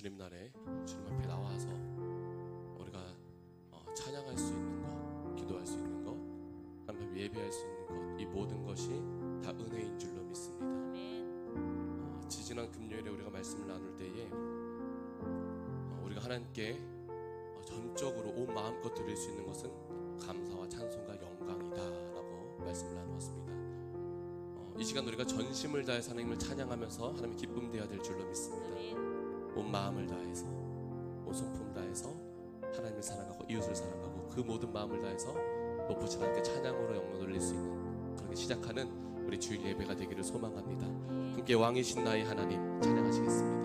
주님날에 주님 앞에 나와서 우리가 찬양할 수 있는 것, 기도할 수 있는 것, 하나님 예배할 수 있는 것, 이 모든 것이 다 은혜인 줄로 믿습니다. 지지난 금요일에 우리가 말씀을 나눌 때에 우리가 하나님께 전적으로 온 마음껏 드릴 수 있는 것은 감사와 찬송과 영광이다 라고 말씀을 나누었습니다. 이 시간 우리가 전심을 다해서 하나님을 찬양하면서 하나님의 기쁨 되어야 될 줄로 믿습니다. 온 마음을 다해서, 온 손품 다해서 하나님을 사랑하고 이웃을 사랑하고 그 모든 마음을 다해서 높으신 하나님께 찬양으로 영광 돌릴 수 있는 그렇게 시작하는 우리 주일 예배가 되기를 소망합니다. 함께 왕이신 나의 하나님 찬양하시겠습니다.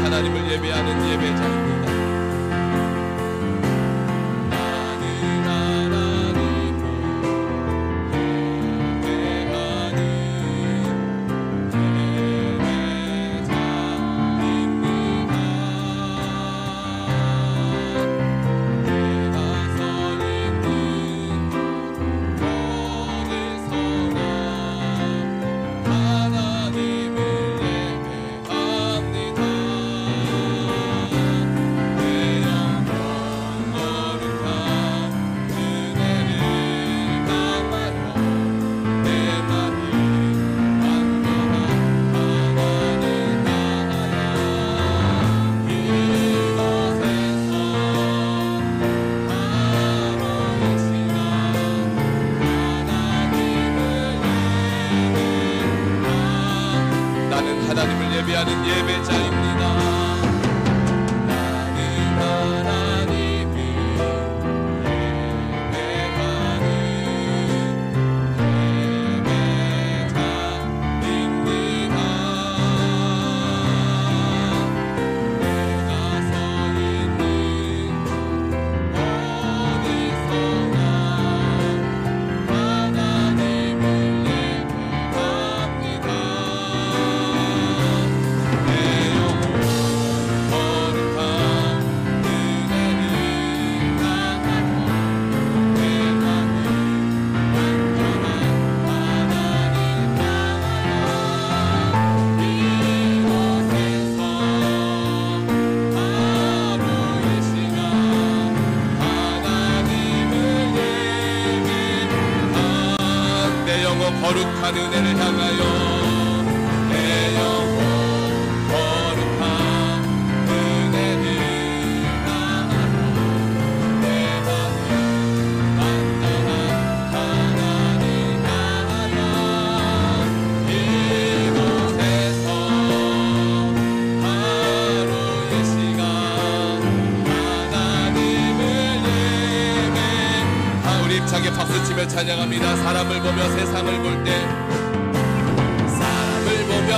하나님을 예배하는 예배자입니다. 하나님을 예배하는 예배자입니다. 거룩한 은혜를 향하여 내 영혼 거룩한 은혜를 향하여 내 마음 완전 치며 찬양합니다. 사람을 보며 세상을 볼 때, 사람을 보며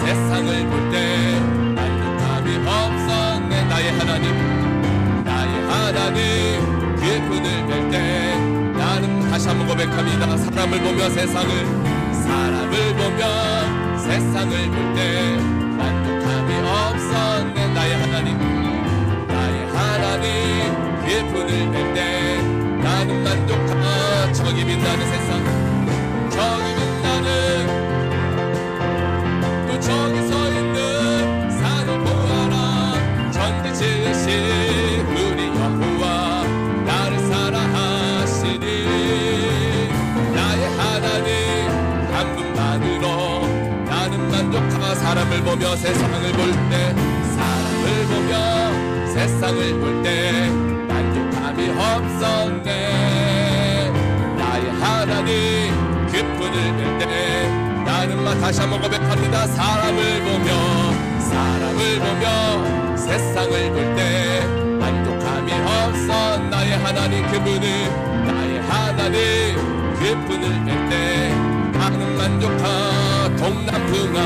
세상을 볼 때 만족함이 없었네. 나의 하나님, 나의 하나님, 그의 분을 뵐 때 나는 다시 한번 고백합니다. 사람을 보며 세상을 보며 세상을 볼 때 만족함이 없었네. 나의 하나님, 그의 분을 뵐 때 나는 만족하. 저기 빛나는 세상, 저기 빛나는, 또 저기 서 있는 산을 보아라. 전지 지으신 우리 여호와 나를 사랑하시니 나의 하나님 한 분만으로 나는 만족하. 사람을 보며 세상을 볼 때, 사람을 보며 세상을 볼 때 만족함이 없었네. 나의 하나님 그 분을 뵐 때 나는 다시 한번 고백합니다. 사람을 보며 세상을 볼 때 만족함이 없어. 나의 하나님 그분을, 나의 하나님 그분을 뵐 때 나는 만족하. 동남풍아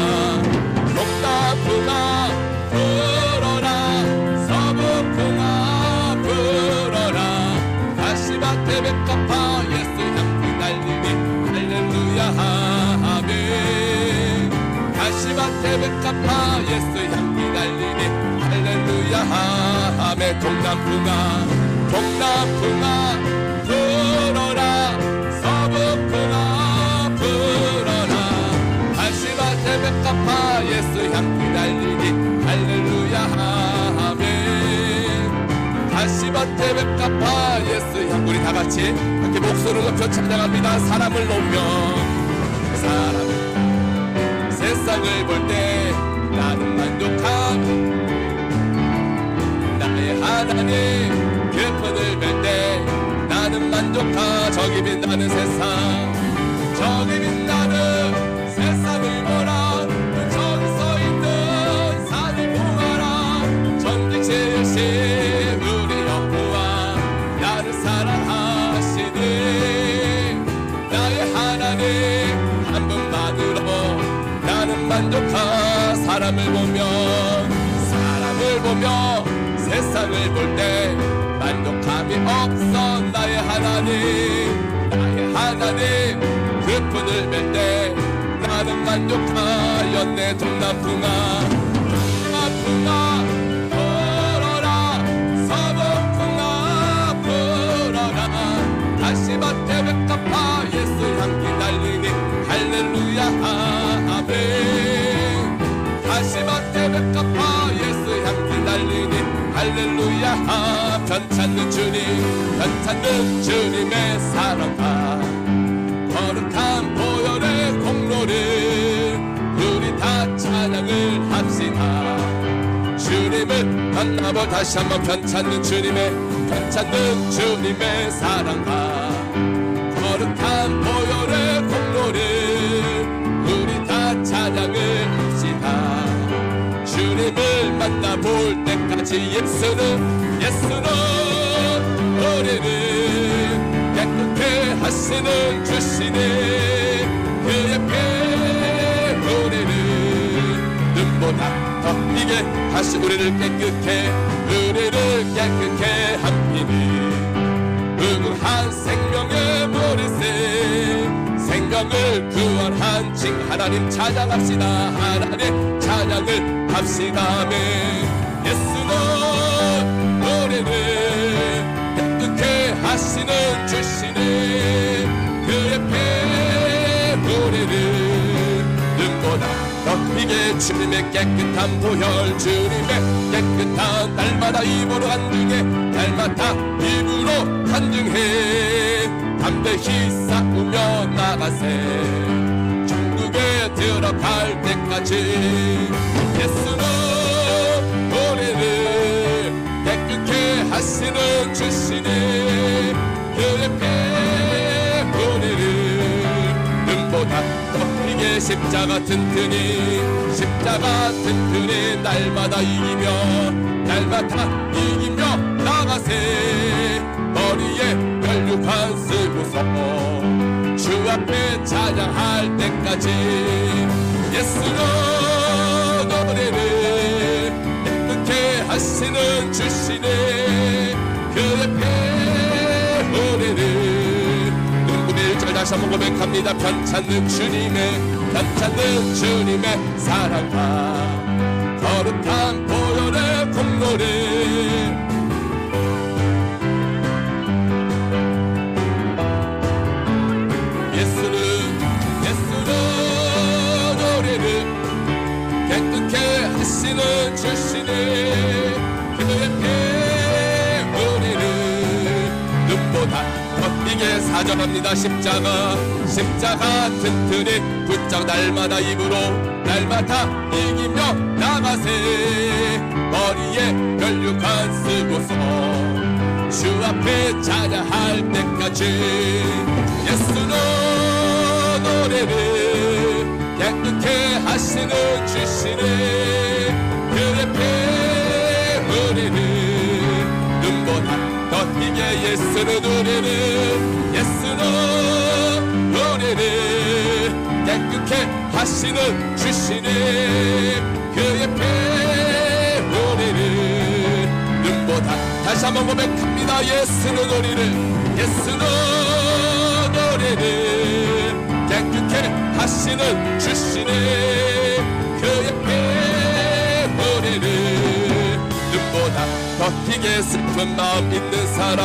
불어라, 서북풍아 불어라. 가시밭에 백합화 예수 향기 날리니 할렐루야 아멘. 가시밭에 백합화 예수 향기 날리니 할렐루야 아멘. 동남풍아 불어라, 서북풍아 불어라. 가시밭에 백합화 예수 향기 날리니 할렐루야 아멘. 가시밭에 백합화 예수 향. 우리 다같이 함께 목소리를 높여 찬양합니다. 사람을 보며 세상을 볼 때 나는 만족함. 나의 하나님 그 분을 뵐 때 나는 만족하. 저기 빛나는 세상, 저기 빛나는 세상을 보라. 저기 서 있는 산을 보아라. 전지 지으신 우리 여호와 나를 사랑하시니 나의 하나님 한 분만으로 나는 만족하. 사람을 보며 세상을 볼 때 만족함이 없어. 나의 하나님 그 분을 뵐 때 나는 만족하였네. 동남풍아 불어라, 서북풍아 불어라. 가시밭에 백합화 예수 향기 날리니 할렐루야 아멘. 가시밭에 백합화 예수 향기 날리니 할렐루야. 편찮는 주님의 사랑과 거룩한 보혈의 공로를 우리 다 찬양을 합시다. 주님을 만나볼. 다시 한번 편찮는 주님의 사랑과 거룩한 보혈의 공로를 우리 다 찬양을 합시다. 주님을 만나볼 때까지 예수는 우리를 깨끗게 하시는 주시네. 그의 피 우리를 눈보다 더 희게 하시. 우리를 깨끗게 한 피니 무궁한 생명의 보리새 생명을 구원한 징. 하나님 찬양합시다. 하나님 찬양을 합시다. 아멘. 예수는 우리를 깨끗게 하시는 주시네. 그의 피 우리를 눈보다 더 희게. 주님의 깨끗한 보혈, 주님의 깨끗한 날마다 입으로 간증해 담대히 싸우며 나가세. 천국에 들어갈 때까지 예수는 우리를 깨끗게 하시는 주시니 그의 피 우리를 눈보다 더 희게 십자가 튼튼히 날마다 이기며 나가세. 머리에 혈육한 쓰고서 주 앞에 찬양할 때까지 예수로 노래를 깨끗게 하시는 주시네. 그의 배우리를 눈물의 일절 다시 한번 고백합니다. 편찮는 주님의 사랑과 거룩한 보혈의 공로를 예수로 노래를 깨끗게 하시는 주시네. 그의 배우리를 눈보다 더 띠게 사정합니다. 십자가 튼튼히 붙잡 날마다 입으로 날마다 이기며 나가세. 머리에 혈육한 쓰고서 주 앞에 찬양할 때까지 예수로 노래를 깨끗게 하시는 주시네. 그의 배우리를 눈보다 더 띠게 예수로 노래를 깨끗게 하시는 주시네. 그의 배우리를 눈보다 다시 한번 고백합니다. 예수로 노래를 깨끗게 하시는 주시네. 그의 배우리를 눈보다 더 튀게 슬픈 마음 있는 사람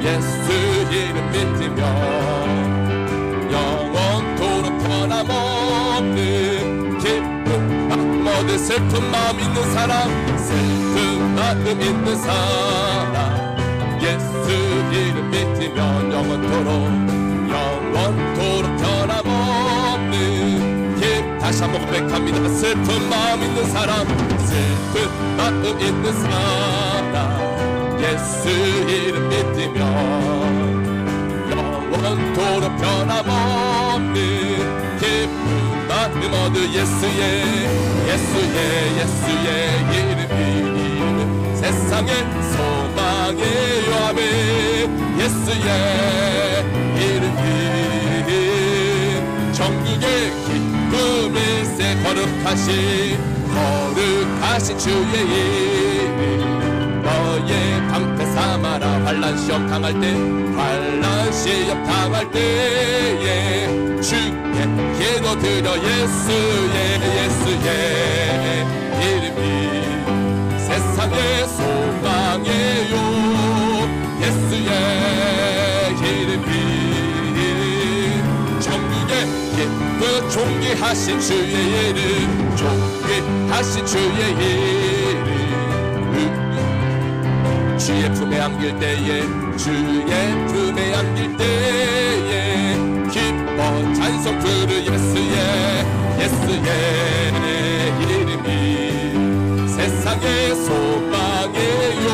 예수 이름 믿으며 영원토록 변함없는 기쁜 마음 얻을 슬픈 마음 있는 사람 예수 이름 믿으며 영원토록 변함없는 다시 한번 고백합니다. 슬픈 마음 있는 사람 예수 이름 믿으며 영원토록 변함없는 기쁜 마음 얻을 예수의 이름이 세상의 소망의 요함에 예수의 이름이 정국의 기쁨일세. 거룩하신 주의 이름 너의 방패 삼아라. 환난 시험 당할 때에 주께 기도드려. 예수의 이름이 세상의 소망이요. 예수의 이름이 정국의 기쁨 존귀하신 주의 이름 주의 품에 안길 때에 기뻐 찬송 부르 예수의 이름이 세상의 소망이요.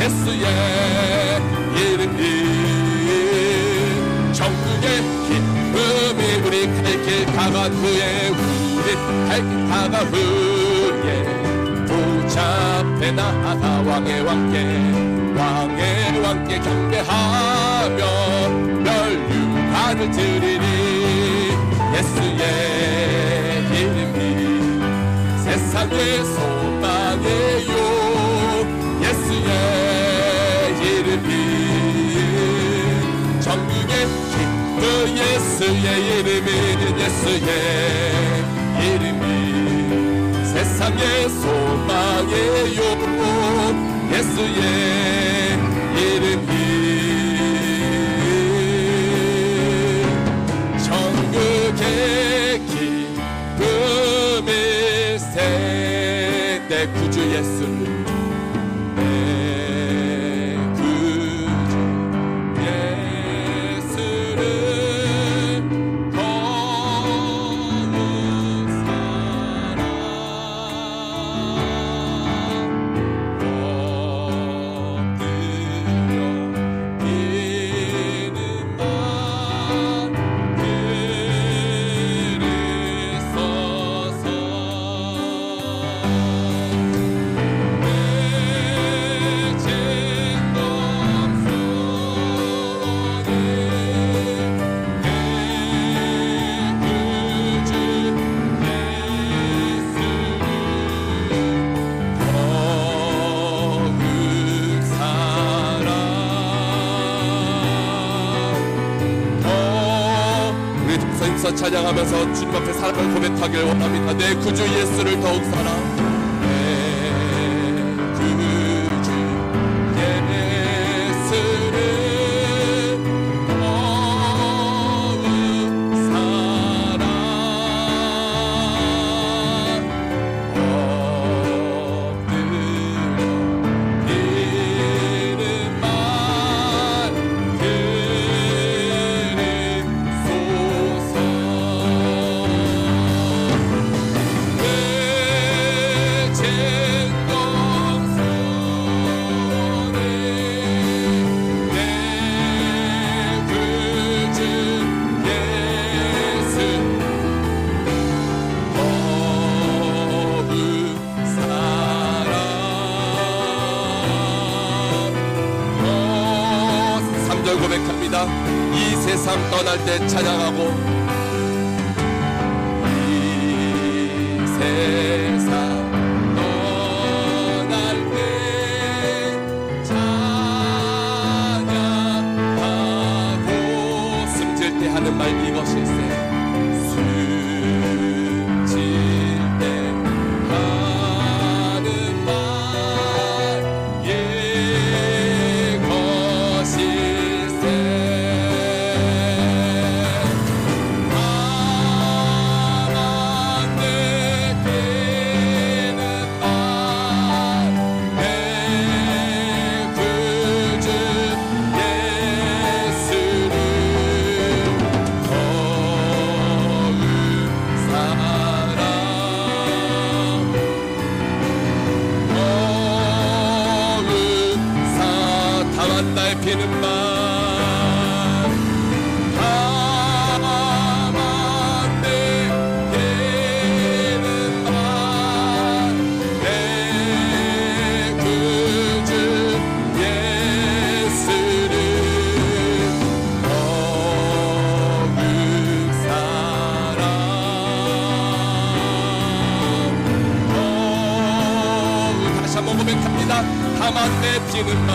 예수의 이름이 정국의 기쁨이 우리 갈 길 다간 후에 붙잡혀 나아가 왕의 왕께 경배하며 멸류관을 드리리. 예수의 이름이 세상의 소망이요. 예수의 이름이 전국의 기쁨. 예수의 이름이 세상의 소망이요. 예수의 이름이 천국의 기쁨일세. 내 구주 예수 찬양하면서 주님 앞에 사랑을 고백하길 원합니다. 내 구주 예수를 더욱 사랑. 고백합니다. 이 세상 떠날 때 찬양하고 이 세상 떠날 때 찬양하고 숨질 때 하는 말 이것일세. 숨질 때 하는 말 피는 말 다만 내게는 말 내 구주 예수를 더욱 사랑 다시 한번 고백합니다. 다만 내 피는 말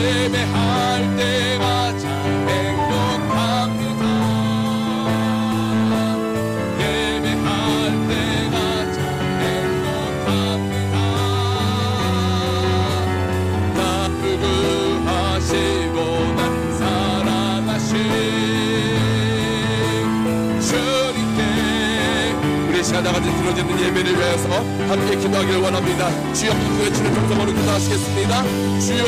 예배할 때가 참 행복합니다. 예배할 때가 참 행복합니다. 나를 구하시고 날 사랑하신 주님께 우리 시간 나가지 들어지는 예배를 위해서 함께 기도하기를 원합니다. 주여 외치는 동성으로 기도하시겠습니다. 주여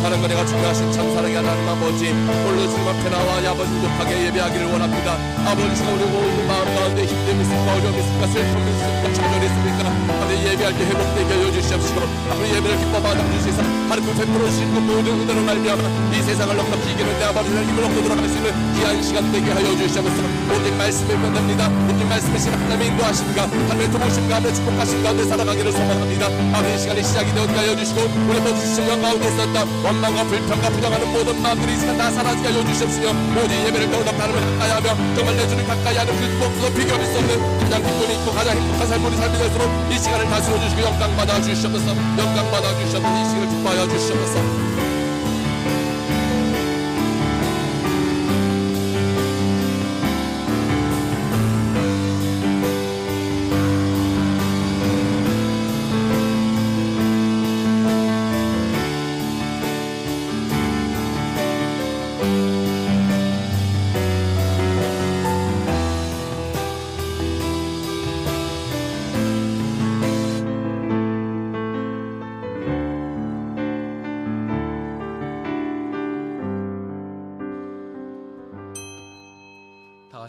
사랑과 내가 중요하신 참사랑의 하나님 아버지 홀로 주님 앞에 나와 아버지 높하게 예배하기를 원합니다. 아버지가 우리 모든 마음 가운데 힘듦이 있습니까? 어려움이 있습니까? 슬픔이 있습니까? 좌절이 있습니까? 아버지 예배할 때 회복되게 하여 주시옵시고 아버지 예배를 기뻐 받아주시사 하나님 베풀어 주신 그 모든 은혜로 말미암아 이 세상을 넉넉히 이기는 내 아버지를 힘을 얻고 돌아갈 수 있는 귀한 시간 되게 하여 주시옵소서. 오직 말씀을 변합니다. 오직 말씀이신 하나님의 인도하심과 하나님의 도우심과 하나님의 축복하심 가운데 살아가기를 소망합니다. 아버지 이 시간이 시작이 되었게 하여 주시고 우리 모든 시간 가운데 있었다 원망과 불평과 부정하는 모든 마음들이 이 시간 다 사라지게 하여 주시옵시며 모든 예배를 더욱 하나님을 가까이 하며 정말 내 주를 가까이 하는 그 무엇도 비교할 수 없는 가장 기쁨이 있고 가장 행복한 삶을 살게 될수록 이 시간을 다스려 주시고 영광 받아 주시옵소서. 영광 받아 주시옵소서. 이 시간을 기뻐하여 주시옵소서.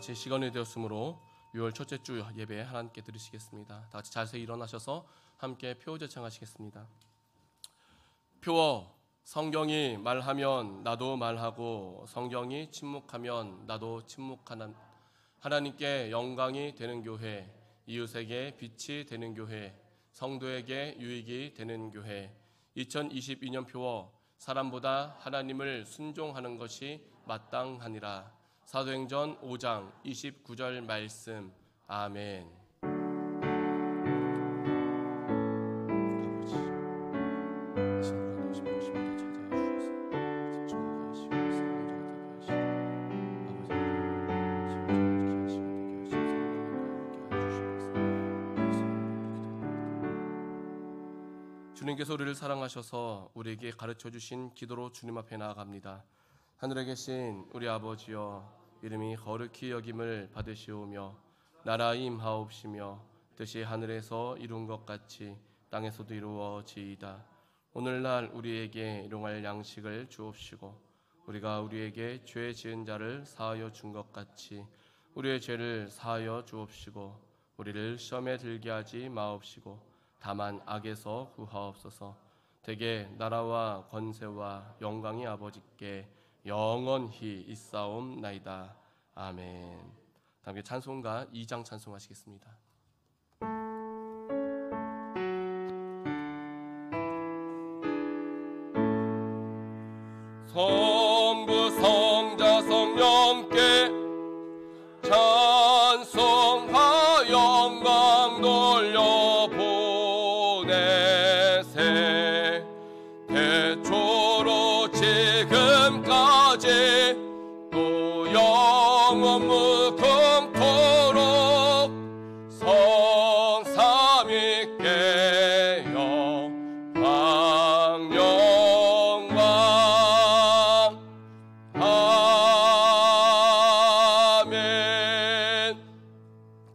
같이 시간이 되었으므로 6월 첫째 주 예배 하나님께 드리시겠습니다. 다 같이 자세히 일어나셔서 함께 표어 제창하시겠습니다. 표어. 성경이 말하면 나도 말하고 성경이 침묵하면 나도 침묵하는 하나님께 영광이 되는 교회, 이웃에게 빛이 되는 교회, 성도에게 유익이 되는 교회. 2022년 표어. 사람보다 하나님을 순종하는 것이 마땅하니라. 사도행전 5장 29절 말씀. 아멘. 주님께서 우리를 사랑하셔서 우리에게 가르쳐 주신 기도로 주님 앞에 나아갑니다. 하늘에 계신 우리 아버지여, 이름이 거룩히 여김을 받으시오며 나라 임하옵시며 뜻이 하늘에서 이룬 것 같이 땅에서도 이루어지이다. 오늘날 우리에게 일용할 양식을 주옵시고 우리가 우리에게 죄 지은 자를 사하여 준 것 같이 우리의 죄를 사하여 주옵시고 우리를 시험에 들게 하지 마옵시고 다만 악에서 구하옵소서. 대개 나라와 권세와 영광이 아버지께 영원히 있사옵나이다. 아멘. 다음에 찬송가 2장 찬송하시겠습니다. 성부 성자 성령께 찬송하 영광 돌려보내세. 대초로 지금까지 또 영원 무궁토록 성삼위께 영광 영광. 아멘.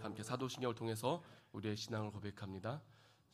함께 사도신경을 통해서 우리의 신앙을 고백합니다.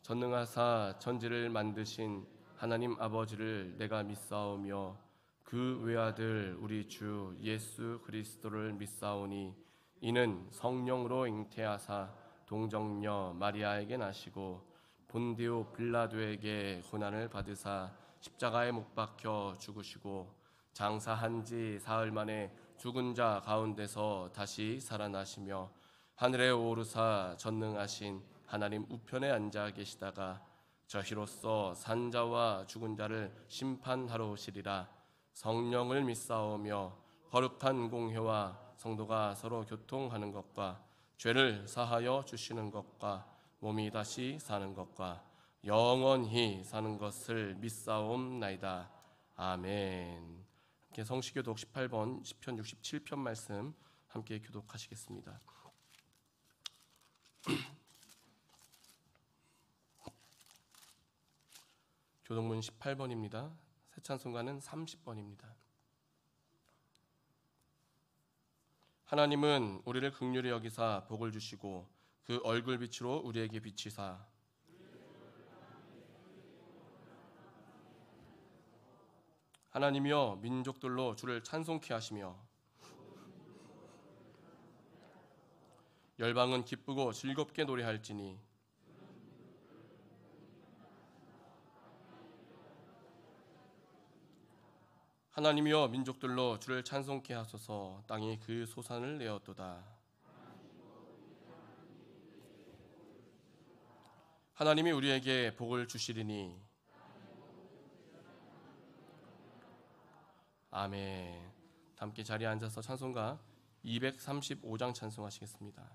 전능하사 천지를 만드신 하나님 아버지를 내가 믿사오며 그 외아들 우리 주 예수 그리스도를 믿사오니 이는 성령으로 잉태하사 동정녀 마리아에게 나시고 본디오 빌라도에게 고난을 받으사 십자가에 못 박혀 죽으시고 장사한 지 사흘 만에 죽은 자 가운데서 다시 살아나시며 하늘에 오르사 전능하신 하나님 우편에 앉아 계시다가 저희로서 산자와 죽은 자를 심판하러 오시리라. 성령을 믿사오며 거룩한 공회와 성도가 서로 교통하는 것과 죄를 사하여 주시는 것과 몸이 다시 사는 것과 영원히 사는 것을 믿사옵나이다. 아멘. 함께 성시교독 18번 시편 67편 말씀 함께 교독하시겠습니다. 교독문 18번입니다. 새 찬송가는 30번입니다. 하나님은 우리를 긍휼히 여기사 복을 주시고 그 얼굴 빛으로 우리에게 비치사 하나님이여 민족들로 주를 찬송케 하시며 열방은 기쁘고 즐겁게 노래할지니 하나님이여 민족들로 주를 찬송케 하소서. 땅이 그 소산을 내었도다. 하나님이 우리에게 복을 주시리니 아멘. 함께 자리에 앉아서 찬송가 235장 찬송하시겠습니다.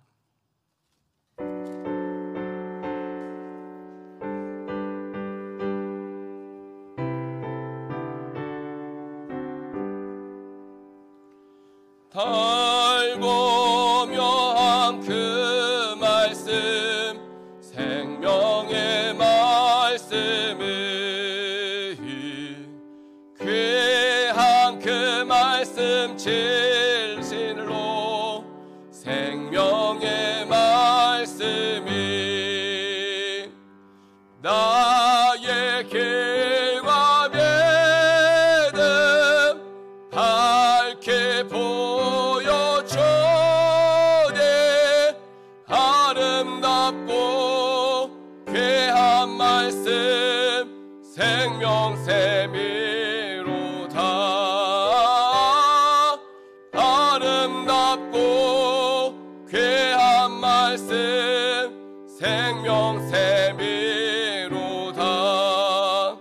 달고 묘한 그 말씀 생명의 말씀을 귀한 그 말씀 진실로 생명의 말씀이 나의 길과 믿음 밝게 보여줘. 아름답고 귀한 말씀 생명샘이로다. 아름답고 귀한 말씀 생명샘이로다.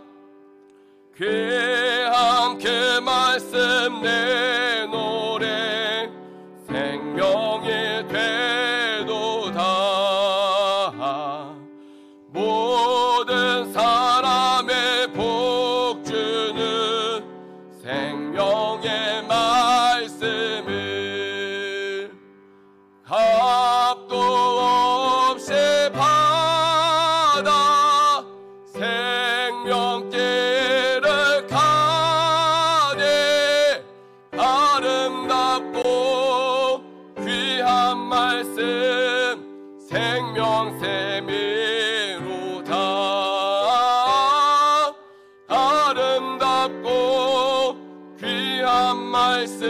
귀한 그 말씀 내 노래 생명이 되도다. 모든 사람의 복주는 생명의 말씀을 값도 없이 받아 생명길을 가니 아름답고 귀한 말씀 생명샘이로다. 아름답고 귀한 말씀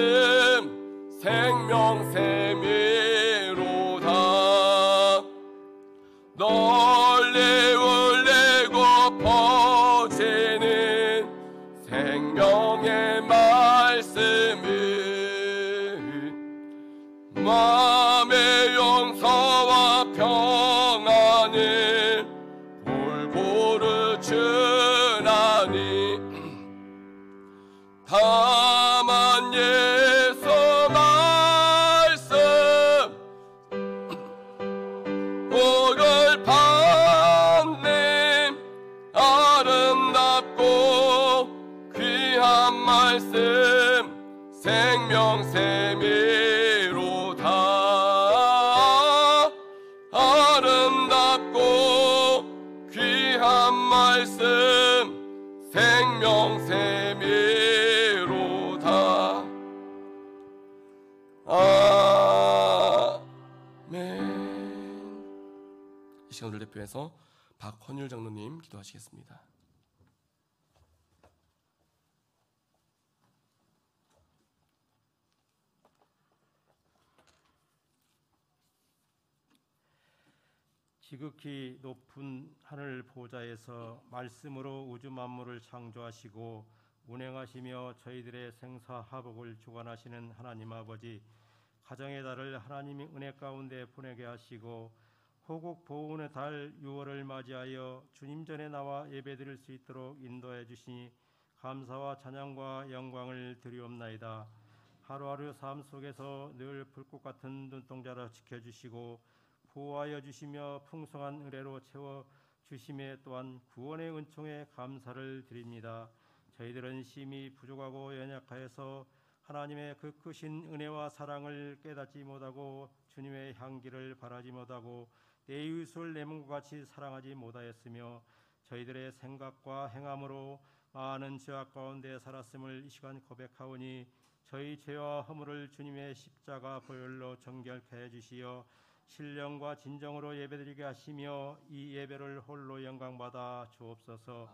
생명샘이로다. 널리 울리고 퍼지는 생명의 말씀을 마음의 용서와 평안을 골고루 주나니 다만 예수 말씀 복을 받는 아름답고 귀한 말씀 생명샘이로다. 아름답고 귀한 말씀 생명샘이로다. 아멘. 이 시간을 대표해서 박헌율 장로님 기도하시겠습니다. 지극히 높은 하늘 보좌에서 말씀으로 우주 만물을 창조하시고 운행하시며 저희들의 생사화복을 주관하시는 하나님 아버지, 가정의 달을 하나님이 은혜 가운데 보내게 하시고 호국 보훈의 달 6월을 맞이하여 주님 전에 나와 예배드릴 수 있도록 인도해 주시니 감사와 찬양과 영광을 드리옵나이다. 하루하루 삶 속에서 늘 불꽃 같은 눈동자로 지켜주시고 보호하여 주시며 풍성한 은혜로 채워 주심에 또한 구원의 은총에 감사를 드립니다. 저희들은 심히 부족하고 연약하여서 하나님의 그 크신 은혜와 사랑을 깨닫지 못하고 주님의 향기를 바라지 못하고 내 이웃을 내 몸과 같이 사랑하지 못하였으며 저희들의 생각과 행함으로 많은 죄악 가운데 살았음을 이 시간 고백하오니 저희 죄와 허물을 주님의 십자가 보혈로 정결케 해주시어 신령과 진정으로 예배드리게 하시며 이 예배를 홀로 영광받아 주옵소서.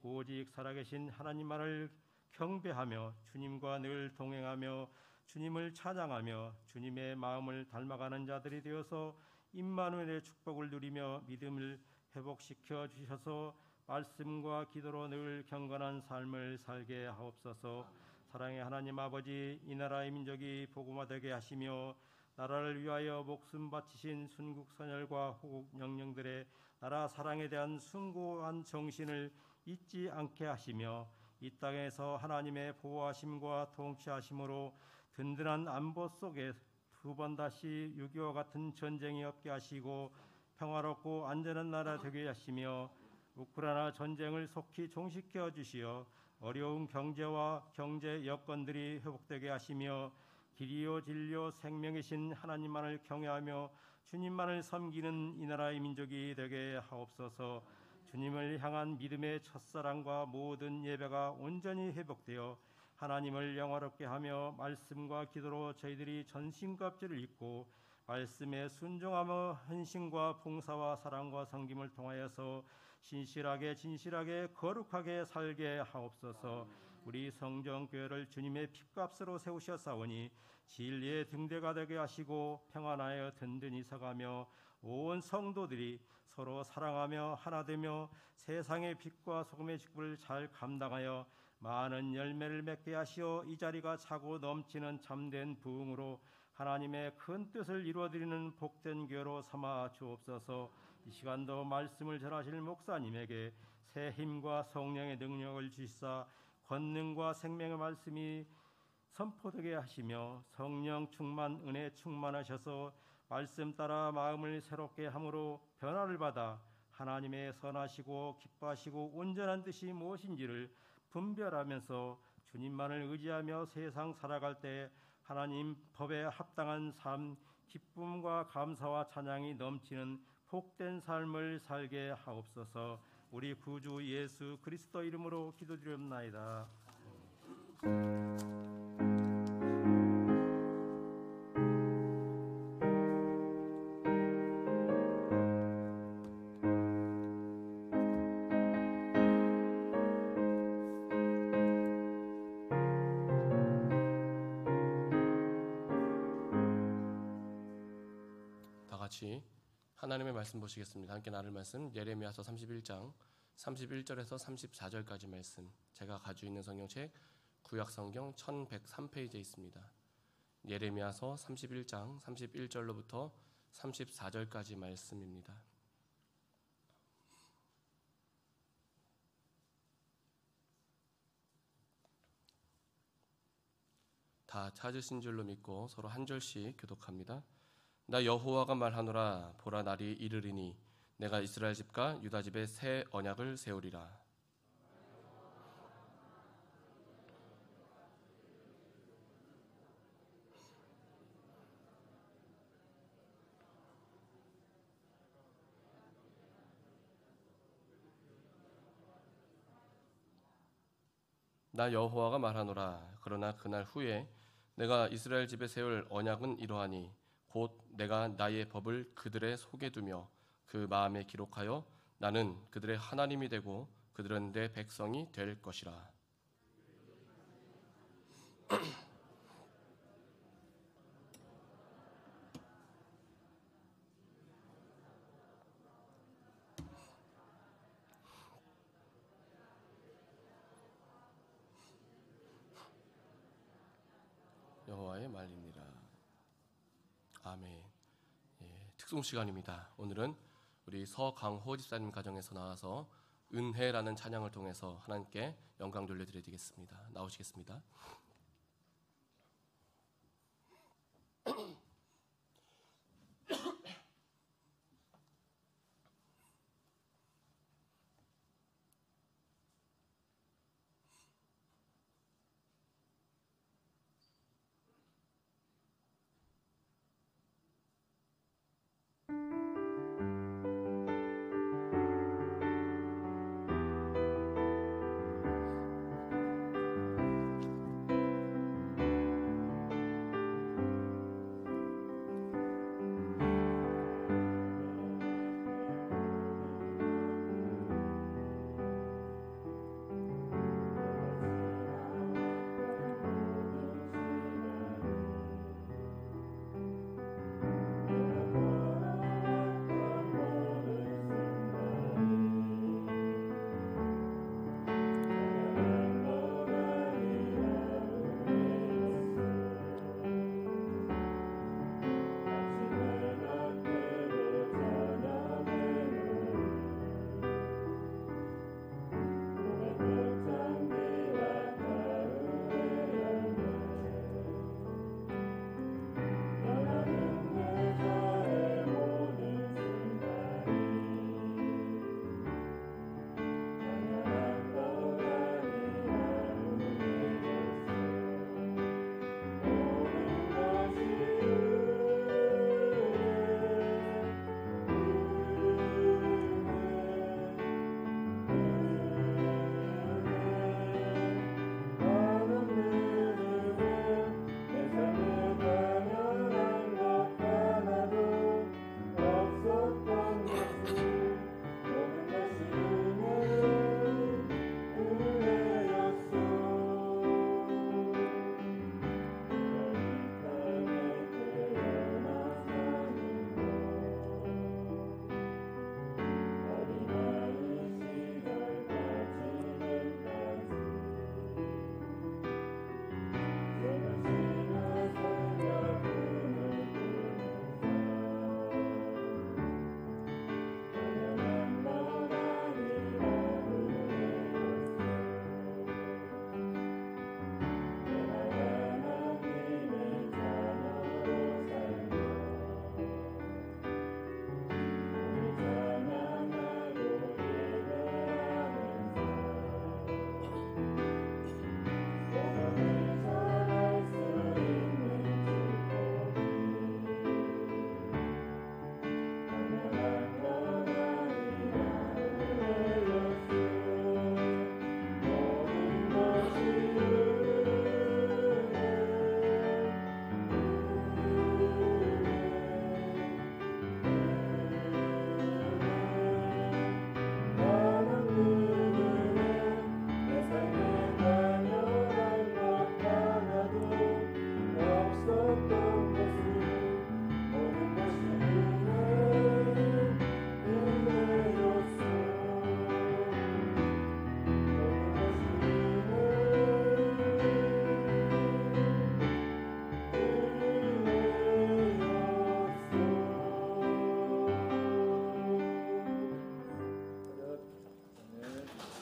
오직 살아계신 하나님만을 경배하며 주님과 늘 동행하며 주님을 찬양하며 주님의 마음을 닮아가는 자들이 되어서 임마누엘의 축복을 누리며 믿음을 회복시켜 주셔서 말씀과 기도로 늘 경건한 삶을 살게 하옵소서. 사랑의 하나님 아버지, 이 나라의 민족이 복음화되게 하시며 나라를 위하여 목숨 바치신 순국 선열과 호국 영령들의 나라 사랑에 대한 숭고한 정신을 잊지 않게 하시며 이 땅에서 하나님의 보호하심과 통치하심으로 든든한 안보 속에 두 번 다시 6.25 같은 전쟁이 없게 하시고 평화롭고 안전한 나라 되게 하시며 우크라이나 전쟁을 속히 종식해 주시어 어려운 경제 여건들이 회복되게 하시며 길이요 진리요 생명이신 하나님만을 경외하며 주님만을 섬기는 이 나라의 민족이 되게 하옵소서. 주님을 향한 믿음의 첫사랑과 모든 예배가 온전히 회복되어 하나님을 영화롭게 하며 말씀과 기도로 저희들이 전신갑주를 입고 말씀에 순종하며 헌신과 봉사와 사랑과 섬김을 통하여서 진실하게 거룩하게 살게 하옵소서. 우리 성정교회를 주님의 핏값으로 세우셨사오니 진리의 등대가 되게 하시고 평안하여 든든히 서가며 온 성도들이 서로 사랑하며 하나 되며 세상의 빛과 소금의 직분을 잘 감당하여 많은 열매를 맺게 하시어 이 자리가 차고 넘치는 참된 부흥으로 하나님의 큰 뜻을 이루어드리는 복된 교회로 삼아 주옵소서. 이 시간도 말씀을 전하실 목사님에게 새 힘과 성령의 능력을 주시사 권능과 생명의 말씀이 선포되게 하시며 성령 충만 은혜 충만하셔서 말씀 따라 마음을 새롭게 함으로 변화를 받아 하나님의 선하시고 기뻐하시고 온전한 뜻이 무엇인지를 분별하면서 주님만을 의지하며 세상 살아갈 때 하나님 법에 합당한 삶, 기쁨과 감사와 찬양이 넘치는 복된 삶을 살게 하옵소서. 우리 구주 예수 그리스도 이름으로 기도드리옵나이다. 다 같이 하나님의 말씀 보시겠습니다. 함께 나눌 말씀 예레미야서 31장 31절에서 34절까지 말씀, 제가 가지고 있는 성경책 구약성경 1103페이지에 있습니다. 예레미야서 31장 31절로부터 34절까지 말씀입니다. 다 찾으신 줄로 믿고 서로 한 절씩 교독합니다. 나 여호와가 말하노라. 보라, 날이 이르리니 내가 이스라엘 집과 유다 집에 새 언약을 세우리라. 나 여호와가 말하노라. 그러나 그날 후에 내가 이스라엘 집에 세울 언약은 이러하니 곧 내가 나의 법을 그들의 속에 두며 그 마음에 기록하여 나는 그들의 하나님이 되고 그들은 내 백성이 될 것이라. 여호와의 말입니다. 아멘. 특송 시간입니다. 오늘은 우리 서강호 집사님 가정에서 나와서 은혜라는 찬양을 통해서 하나님께 영광 돌려드리겠습니다. 나오시겠습니다.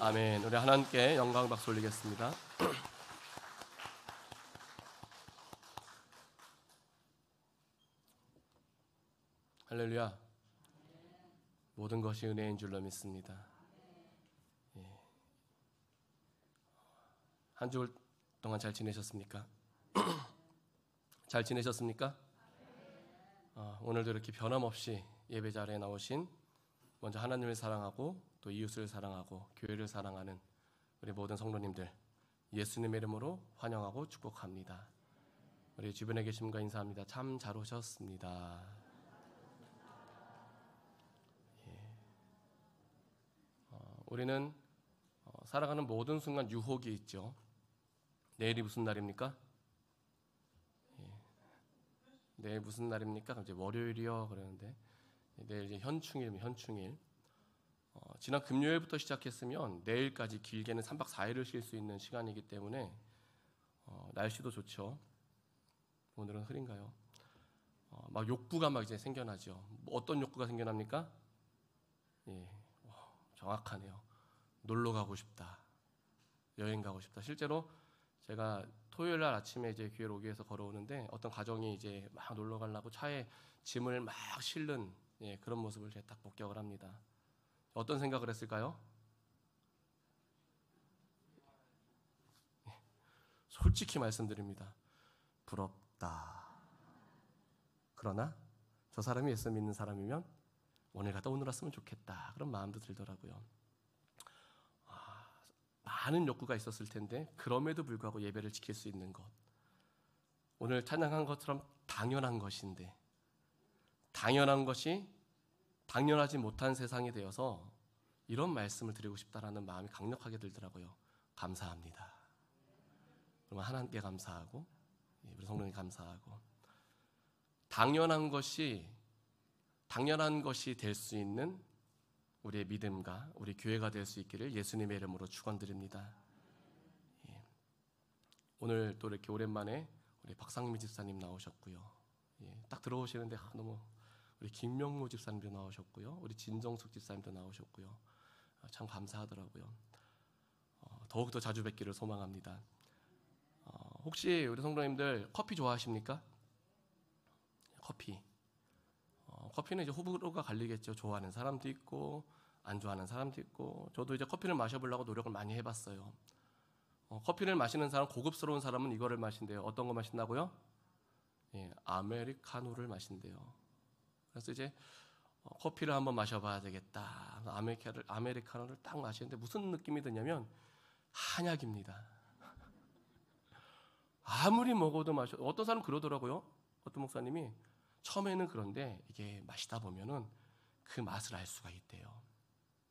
아멘. 우리 하나님께 영광 박수 올리겠습니다. 할렐루야. 모든 것이 은혜인 줄로 믿습니다. 예. 한 주 동안 잘 지내셨습니까? 잘 지내셨습니까? 오늘도 이렇게 변함없이 예배 자리에 나오신 먼저 하나님을 사랑하고 또 이웃을 사랑하고 교회를 사랑하는 우리 모든 성도님들 예수님의 이름으로 환영하고 축복합니다. 우리 주변에 계신 분과 인사합니다. 참 잘 오셨습니다. 우리는 살아가는 모든 순간 유혹이 있죠. 내일이 무슨 날입니까? 내일 무슨 날입니까? 이제 월요일이요 그러는데 내일 이제 현충일. 지난 금요일부터 시작했으면 내일까지 길게는 3박 4일을 쉴 수 있는 시간이기 때문에 날씨도 좋죠. 오늘은 흐린가요? 막 욕구가 막 이제 생겨나죠. 어떤 욕구가 생겨납니까? 예, 정확하네요. 놀러 가고 싶다. 여행 가고 싶다. 실제로 제가 토요일 날 아침에 이제 교회로 오기 위해서 걸어오는데 어떤 가정이 이제 막 놀러 가려고 차에 짐을 막 실는 그런 모습을 제가 딱 목격을 합니다. 어떤 생각을 했을까요? 솔직히 말씀드립니다. 부럽다. 그러나 저 사람이 예수 믿는 사람이면 오늘 갔다 오늘 왔으면 좋겠다. 그런 마음도 들더라고요. 많은 욕구가 있었을 텐데 그럼에도 불구하고 예배를 지킬 수 있는 것. 오늘 찬양한 것처럼 당연한 것인데 당연한 것이 당연하지 못한 세상이 되어서 이런 말씀을 드리고 싶다라는 마음이 강력하게 들더라고요. 감사합니다. 그러면 하나님께 감사하고 우리 성도님 감사하고 당연한 것이 될 수 있는 우리의 믿음과 우리 교회가 될 수 있기를 예수님의 이름으로 축원드립니다. 오늘 또 이렇게 오랜만에 우리 박상미 집사님 나오셨고요. 딱 들어오시는데 너무 우리 김명무 집사님도 나오셨고요. 우리 진정숙 집사님도 나오셨고요. 참 감사하더라고요. 더욱더 자주 뵙기를 소망합니다. 혹시 우리 성도님들 커피 좋아하십니까? 커피는 이제 호불호가 갈리겠죠. 좋아하는 사람도 있고 안 좋아하는 사람도 있고 저도 이제 커피를 마셔보려고 노력을 많이 해봤어요. 커피를 마시는 사람, 고급스러운 사람은 이거를 마신대요. 어떤 거 마신다고요? 아메리카노를 마신대요. 그래서 이제 커피를 한번 마셔봐야 되겠다. 아메리카노를 딱 마시는데 무슨 느낌이 드냐면 한약입니다. 아무리 먹어도 어떤 사람은 그러더라고요. 어떤 목사님이 처음에는 그런데 이게 마시다 보면은 그 맛을 알 수가 있대요.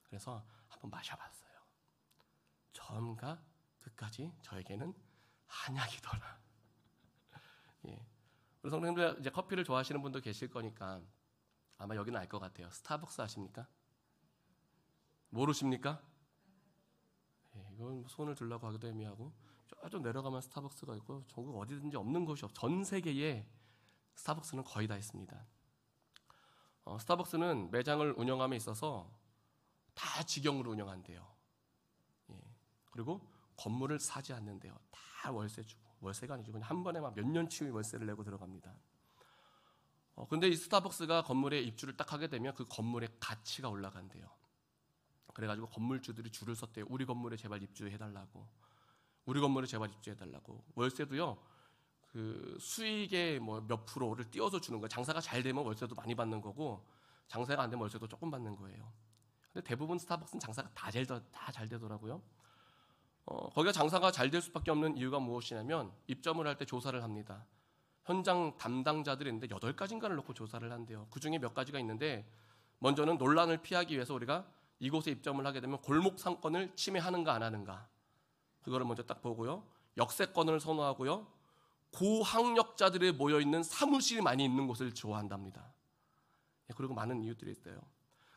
그래서 한번 마셔봤어요. 처음과 끝까지 저에게는 한약이더라. 우리 성도님들 이제 커피를 좋아하시는 분도 계실 거니까 아마 여기는 알 것 같아요. 스타벅스 아십니까? 모르십니까? 이건 손을 들라고 하기도 애매하고 좀 내려가면 스타벅스가 있고 전국 어디든지 없는 곳이 없어요. 전 세계에 스타벅스는 거의 다 있습니다. 스타벅스는 매장을 운영함에 있어서 다 직영으로 운영한대요. 그리고 건물을 사지 않는데요. 다 월세 주고 월세가 아니죠. 그냥 한 번에 막 몇 년치 월세를 내고 들어갑니다. 근데 이 스타벅스가 건물에 입주를 딱 하게 되면 그 건물의 가치가 올라간대요. 그래가지고 건물주들이 줄을 섰대요. 우리 건물에 제발 입주해달라고. 우리 건물에 제발 입주해달라고. 월세도요. 그 수익의 뭐 몇 프로를 띄워서 주는 거예요. 장사가 잘 되면 월세도 많이 받는 거고 장사가 안 되면 월세도 조금 받는 거예요. 근데 대부분 스타벅스는 장사가 다 잘 되더라고요. 거기가 장사가 잘 될 수밖에 없는 이유가 무엇이냐면 입점을 할 때 조사를 합니다. 현장 담당자들인데 8가지인가를 놓고 조사를 한대요. 그중에 몇 가지가 있는데 먼저는 논란을 피하기 위해서 우리가 이곳에 입점을 하게 되면 골목 상권을 침해하는가 안 하는가 그거를 먼저 딱 보고요. 역세권을 선호하고요. 고학력자들이 모여있는 사무실이 많이 있는 곳을 좋아한답니다. 그리고 많은 이유들이 있어요.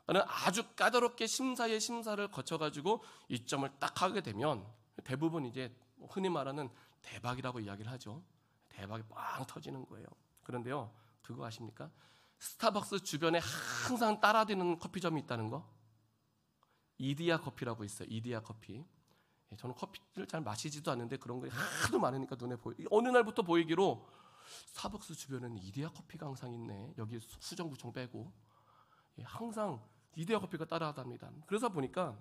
나는 아주 까다롭게 심사의 심사를 거쳐가지고 입점을 딱 하게 되면 대부분 이제 흔히 말하는 대박이라고 이야기를 하죠. 대박이 빵 터지는 거예요. 그런데요, 그거 아십니까? 스타벅스 주변에 항상 따라다니는 커피점이 있다는 거. 이디야 커피라고 있어요. 이디야 커피. 저는 커피를 잘 마시지도 않는데 그런 게 하도 많으니까 눈에 보여. 어느 날부터 보이기로 스타벅스 주변에는 이디야 커피가 항상 있네. 여기 수정구청 빼고 항상 이디야 커피가 따라다닙니다. 그래서 보니까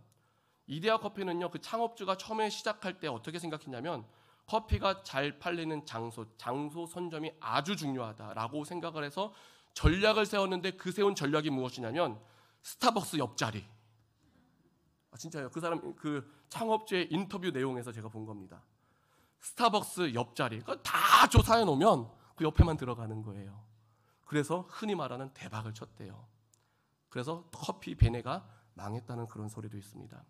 이디야 커피는요, 그 창업주가 처음에 시작할 때 어떻게 생각했냐면 커피가 잘 팔리는 장소 선점이 아주 중요하다라고 생각을 해서 전략을 세웠는데 그 세운 전략이 무엇이냐면 스타벅스 옆자리. 진짜요. 그 사람 그 창업주의 인터뷰 내용에서 제가 본 겁니다. 스타벅스 옆자리. 다 조사해 놓으면 그 옆에만 들어가는 거예요. 그래서 흔히 말하는 대박을 쳤대요. 그래서 커피 베네가 망했다는 그런 소리도 있습니다.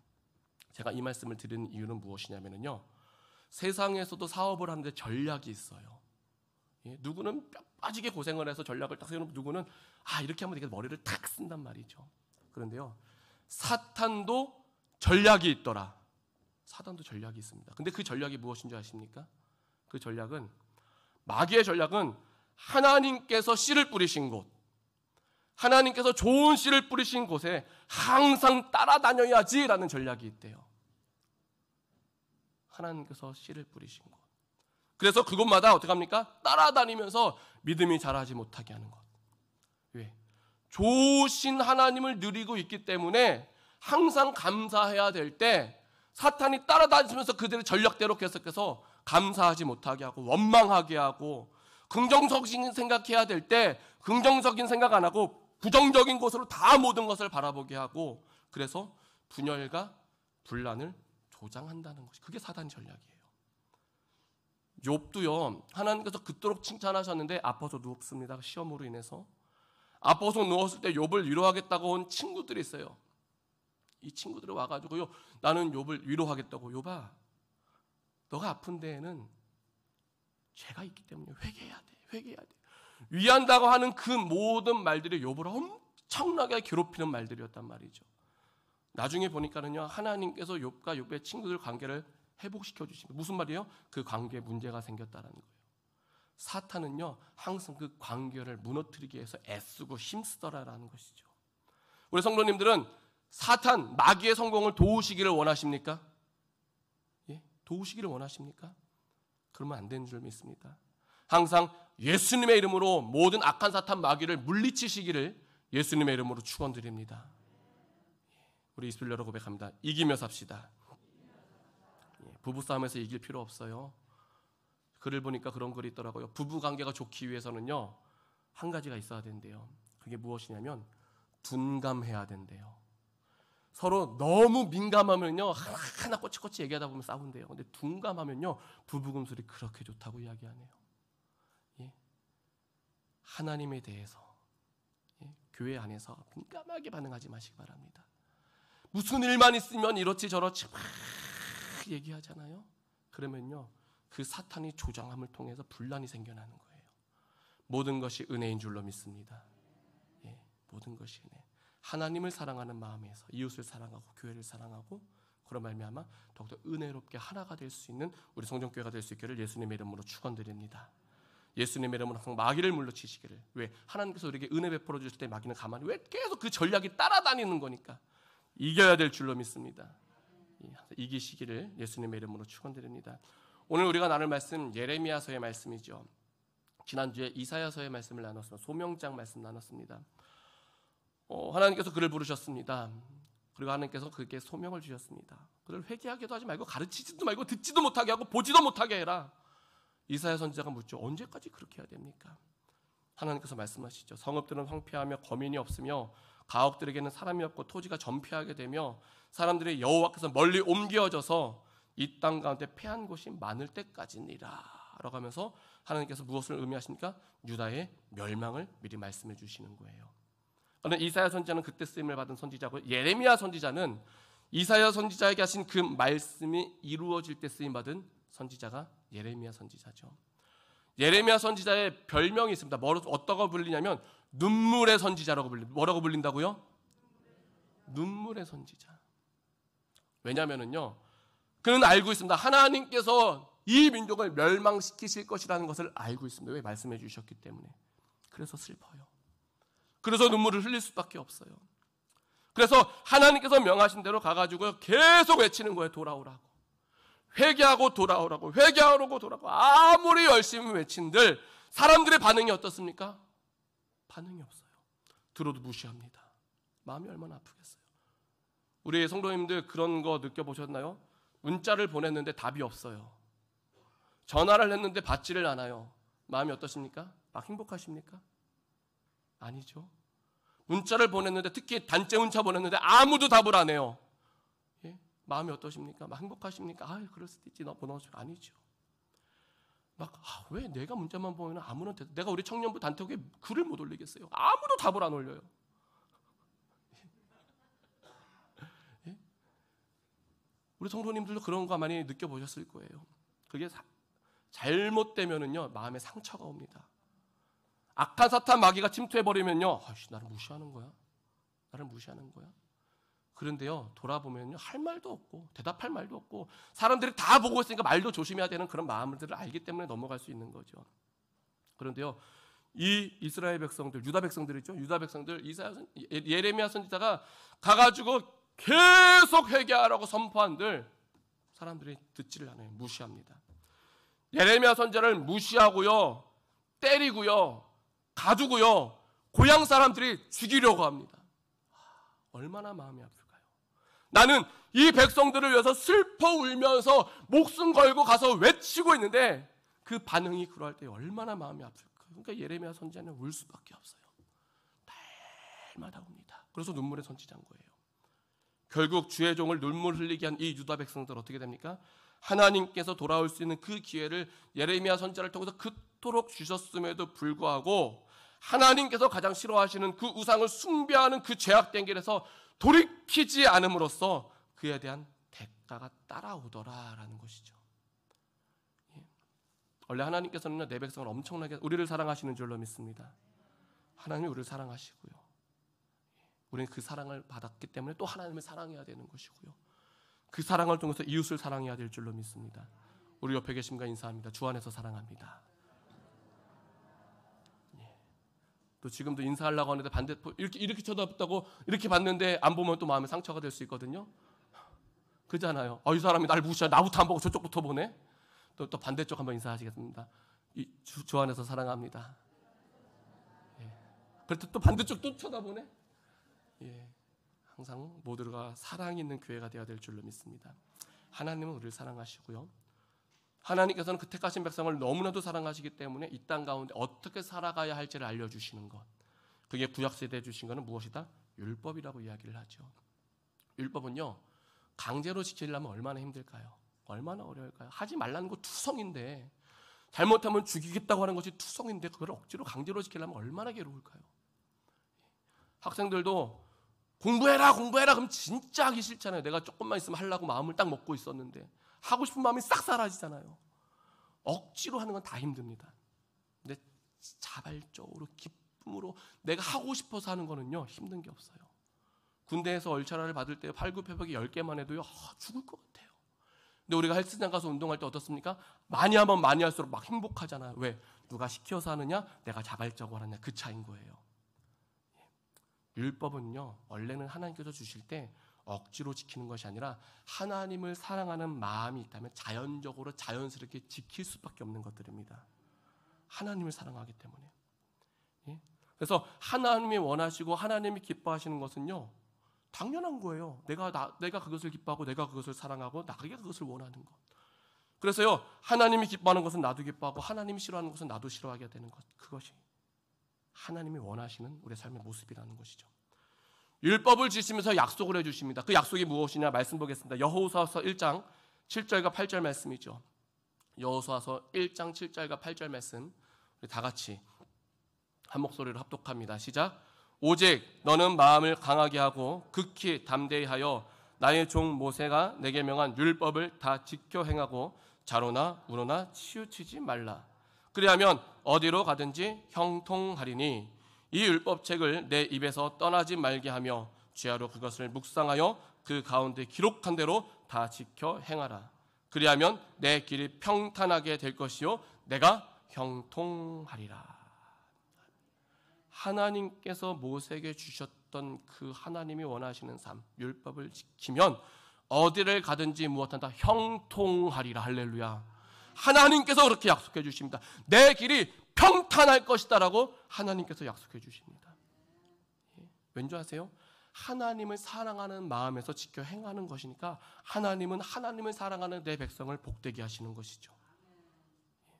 제가 이 말씀을 드리는 이유는 무엇이냐면요, 세상에서도 사업을 하는데 전략이 있어요. 누구는 뼈 빠지게 고생을 해서 전략을 딱 세우는, 누구는 이렇게 하면 되게 머리를 탁 쓴단 말이죠. 그런데요, 사탄도 전략이 있더라. 사탄도 전략이 있습니다. 근데 그 전략이 무엇인 줄 아십니까? 그 전략은, 마귀의 전략은 하나님께서 씨를 뿌리신 곳, 하나님께서 좋은 씨를 뿌리신 곳에 항상 따라다녀야지라는 전략이 있대요. 하나님께서 씨를 뿌리신 곳. 그래서 그곳마다 어떻게 합니까? 따라다니면서 믿음이 자라지 못하게 하는 것. 왜? 좋으신 하나님을 누리고 있기 때문에 항상 감사해야 될 때 사탄이 따라다니면서 그들의 전략대로 계속해서 감사하지 못하게 하고 원망하게 하고, 긍정적인 생각해야 될 때 긍정적인 생각 안 하고 부정적인 곳으로 다 모든 것을 바라보게 하고, 그래서 분열과 분란을 조장한다는 것이, 그게 사단 전략이에요. 욥도요, 하나님께서 그토록 칭찬하셨는데 아파서 누웠습니다. 시험으로 인해서 아파서 누웠을 때 욥을 위로하겠다고 온 친구들이 있어요. 이 친구들이 와가지고요, 나는 욥을 위로하겠다고. 욥아, 너가 아픈 데에는 죄가 있기 때문에 회개해야 돼. 회개해야 돼. 위한다고 하는 그 모든 말들이 욥을 엄청나게 괴롭히는 말들이었단 말이죠. 나중에 보니까는요, 하나님께서 욥과 욥의 친구들 관계를 회복시켜 주십니다. 무슨 말이에요? 그 관계에 문제가 생겼다는 거예요. 사탄은요, 항상 그 관계를 무너뜨리기 위해서 애쓰고 힘쓰더라라는 것이죠. 우리 성도님들은 사탄, 마귀의 성공을 도우시기를 원하십니까? 예? 도우시기를 원하십니까? 그러면 안 되는 줄 믿습니다. 항상 예수님의 이름으로 모든 악한 사탄 마귀를 물리치시기를 예수님의 이름으로 축원드립니다. 우리 이스필러로 고백합니다. 이기며 삽시다. 부부싸움에서 이길 필요 없어요. 글을 보니까 그런 글이 있더라고요. 부부관계가 좋기 위해서는요, 한 가지가 있어야 된대요. 그게 무엇이냐면 둔감해야 된대요. 서로 너무 민감하면요, 하나 꼬치꼬치 얘기하다 보면 싸운대요. 근데 둔감하면요, 부부금술이 그렇게 좋다고 이야기하네요. 예? 하나님에 대해서, 교회 안에서 민감하게 반응하지 마시기 바랍니다. 무슨 일만 있으면 이렇지 저렇지 막 얘기하잖아요. 그러면요, 그 사탄이 조장함을 통해서 분란이 생겨나는 거예요. 모든 것이 은혜인 줄로 믿습니다. 모든 것이 은혜. 하나님을 사랑하는 마음에서 이웃을 사랑하고 교회를 사랑하고, 그런 말미암아 더욱더 은혜롭게 하나가 될 수 있는 우리 성전교회가 될 수 있기를 예수님의 이름으로 축원드립니다. 예수님의 이름으로 항상 마귀를 물리치시기를. 왜? 하나님께서 우리에게 은혜 베풀어 주실 때 마귀는 가만히, 왜? 계속 그 전략이 따라다니는 거니까 이겨야 될 줄로 믿습니다. 이기시기를 예수님의 이름으로 축원드립니다. 오늘 우리가 나눌 말씀 예레미야서의 말씀이죠. 지난주에 이사야서의 말씀을 나눴습니다. 소명장 말씀 나눴습니다. 하나님께서 그를 부르셨습니다. 그리고 하나님께서 그에게 소명을 주셨습니다. 그를 회개하게도 하지 말고 가르치지도 말고 듣지도 못하게 하고 보지도 못하게 해라. 이사야 선지자가 묻죠. 언제까지 그렇게 해야 됩니까? 하나님께서 말씀하시죠. 성읍들은 황폐하며 거민이 없으며 가옥들에게는 사람이 없고 토지가 전폐하게 되며 사람들이 여호와께서 멀리 옮겨져서 이 땅 가운데 패한 곳이 많을 때까지니라 라고 하면서 하나님께서 무엇을 의미하십니까? 유다의 멸망을 미리 말씀해 주시는 거예요. 그런데 이사야 선지자는 그때 쓰임을 받은 선지자고, 예레미야 선지자는 이사야 선지자에게 하신 그 말씀이 이루어질 때 쓰임 받은 선지자가 예레미야 선지자죠. 예레미야 선지자의 별명이 있습니다. 어떻게 불리냐면 눈물의 선지자라고 불립니다. 뭐라고 불린다고요? 눈물의 선지자. 왜냐하면요, 그는 알고 있습니다. 하나님께서 이 민족을 멸망시키실 것이라는 것을 알고 있습니다. 왜? 말씀해 주셨기 때문에. 그래서 슬퍼요. 그래서 눈물을 흘릴 수밖에 없어요. 그래서 하나님께서 명하신 대로 가가지고 계속 외치는 거예요. 돌아오라고. 회개하고 돌아오라고. 회개하고 돌아오라고. 아무리 열심히 외친들 사람들의 반응이 어떻습니까? 반응이 없어요. 들어도 무시합니다. 마음이 얼마나 아프겠어요. 우리 성도님들 그런 거 느껴보셨나요? 문자를 보냈는데 답이 없어요. 전화를 했는데 받지를 않아요. 마음이 어떠십니까? 막 행복하십니까? 아니죠. 문자를 보냈는데, 특히 단체 문자 보냈는데 아무도 답을 안 해요. 예? 마음이 어떠십니까? 막 행복하십니까? 아, 그럴 수도 있지. 너 번호 아니죠. 막 왜 내가 문자만 보면 아무런 대답. 내가 우리 청년부 단톡에 글을 못 올리겠어요. 아무도 답을 안 올려요. 예? 우리 성도님들도 그런 거 많이 느껴보셨을 거예요. 그게 잘못되면은요 마음에 상처가 옵니다. 악한 사탄 마귀가 침투해버리면요, 나를 무시하는 거야? 나를 무시하는 거야? 그런데요, 돌아보면요, 할 말도 없고, 대답할 말도 없고, 사람들이 다 보고 있으니까 말도 조심해야 되는 그런 마음들을 알기 때문에 넘어갈 수 있는 거죠. 그런데요, 이 이스라엘 백성들, 유다 백성들이죠. 유다 백성들, 예레미야 선지자가 가가지고 계속 회개하라고 선포한들 사람들이 듣지를 않아요. 무시합니다. 예레미야 선지자를 무시하고요, 때리고요, 가두고요, 고향 사람들이 죽이려고 합니다. 얼마나 마음이 아플까요? 나는 이 백성들을 위해서 슬퍼 울면서 목숨 걸고 가서 외치고 있는데 그 반응이 그럴 때 얼마나 마음이 아플까요? 그러니까 예레미야 선지자는 울 수밖에 없어요. 날마다 웁니다. 그래서 눈물의 선지자인 거예요. 결국 주의 종을 눈물 흘리게 한 이 유다 백성들 어떻게 됩니까? 하나님께서 돌아올 수 있는 그 기회를 예레미야 선지자를 통해서 그토록 주셨음에도 불구하고 하나님께서 가장 싫어하시는 그 우상을 숭배하는 그 죄악된 길에서 돌이키지 않음으로써 그에 대한 대가가 따라오더라라는 것이죠. 원래 하나님께서는 내 백성을 엄청나게 우리를 사랑하시는 줄로 믿습니다. 하나님이 우리를 사랑하시고요. 우리는 그 사랑을 받았기 때문에 또 하나님을 사랑해야 되는 것이고요. 그 사랑을 통해서 이웃을 사랑해야 될 줄로 믿습니다. 우리 옆에 계신 분과 인사합니다. 주 안에서 사랑합니다. 또 지금도 인사하려고 하는데 이렇게 쳐다봤다고 이렇게 봤는데 안 보면 또 마음에 상처가 될 수 있거든요. 그잖아요. 이 사람이 날 무시하네. 나부터 안 보고 저쪽부터 보네. 또 반대쪽 한번 인사하시겠습니다. 주 안에서 사랑합니다. 예. 그래도 또 반대쪽 또 쳐다보네. 예. 항상 모두가 사랑 있는 교회가 되어야 될 줄로 믿습니다. 하나님은 우리를 사랑하시고요. 하나님께서는 그 택하신 백성을 너무나도 사랑하시기 때문에 이 땅 가운데 어떻게 살아가야 할지를 알려주시는 것. 그게 구약시대에 주신 것은 무엇이다? 율법이라고 이야기를 하죠. 율법은요, 강제로 지키려면 얼마나 힘들까요? 얼마나 어려울까요? 하지 말라는 거 투성인데, 잘못하면 죽이겠다고 하는 것이 투성인데 그걸 억지로 강제로 지키려면 얼마나 괴로울까요? 학생들도 공부해라 그럼 진짜 하기 싫잖아요. 내가 조금만 있으면 하려고 마음을 딱 먹고 있었는데 하고 싶은 마음이 싹 사라지잖아요. 억지로 하는 건 다 힘듭니다. 근데 자발적으로 기쁨으로 내가 하고 싶어서 하는 거는요, 힘든 게 없어요. 군대에서 얼차라를 받을 때 팔굽혀펴기 10개만 해도요, 죽을 것 같아요. 근데 우리가 헬스장 가서 운동할 때 어떻습니까? 많이 하면 많이 할수록 막 행복하잖아요. 왜? 누가 시켜서 하느냐? 내가 자발적으로 하느냐? 그 차이인 거예요. 율법은요, 원래는 하나님께서 주실 때 억지로 지키는 것이 아니라 하나님을 사랑하는 마음이 있다면 자연적으로 자연스럽게 지킬 수밖에 없는 것들입니다. 하나님을 사랑하기 때문에. 예? 그래서 하나님이 원하시고 하나님이 기뻐하시는 것은요, 당연한 거예요. 내가 그것을 기뻐하고 내가 그것을 사랑하고 나가 그것을 원하는 것. 그래서요, 하나님이 기뻐하는 것은 나도 기뻐하고 하나님이 싫어하는 것은 나도 싫어하게 되는 것. 그것이 하나님이 원하시는 우리의 삶의 모습이라는 것이죠. 율법을 지시면서 약속을 해주십니다. 그 약속이 무엇이냐 말씀 보겠습니다. 여호수아서 1장 7절과 8절 말씀이죠. 여호수아서 1장 7절과 8절 말씀 우리 다 같이 한 목소리로 합독합니다. 시작. 오직 너는 마음을 강하게 하고 극히 담대히 하여 나의 종 모세가 내게 명한 율법을 다 지켜 행하고 좌로나 우로나 치우치지 말라. 그리하면 어디로 가든지 형통하리니 이 율법책을 내 입에서 떠나지 말게 하며 주야로 그것을 묵상하여 그 가운데 기록한 대로 다 지켜 행하라. 그리하면 내 길이 평탄하게 될 것이요 내가 형통하리라. 하나님께서 모세에게 주셨던 주셨던 그 하나님이 원하시는 삶, 율법을 지키면 어디를 가든지 무엇하나 형통하리라. 할렐루야. 하나님께서 그렇게 약속해 주십니다. 내 길이 평탄할 것이다라고 하나님께서 약속해 주십니다. 왠지 아세요? 하나님을 사랑하는 마음에서 지켜 행하는 것이니까 하나님은 하나님을 사랑하는 내 백성을 복되게 하시는 것이죠.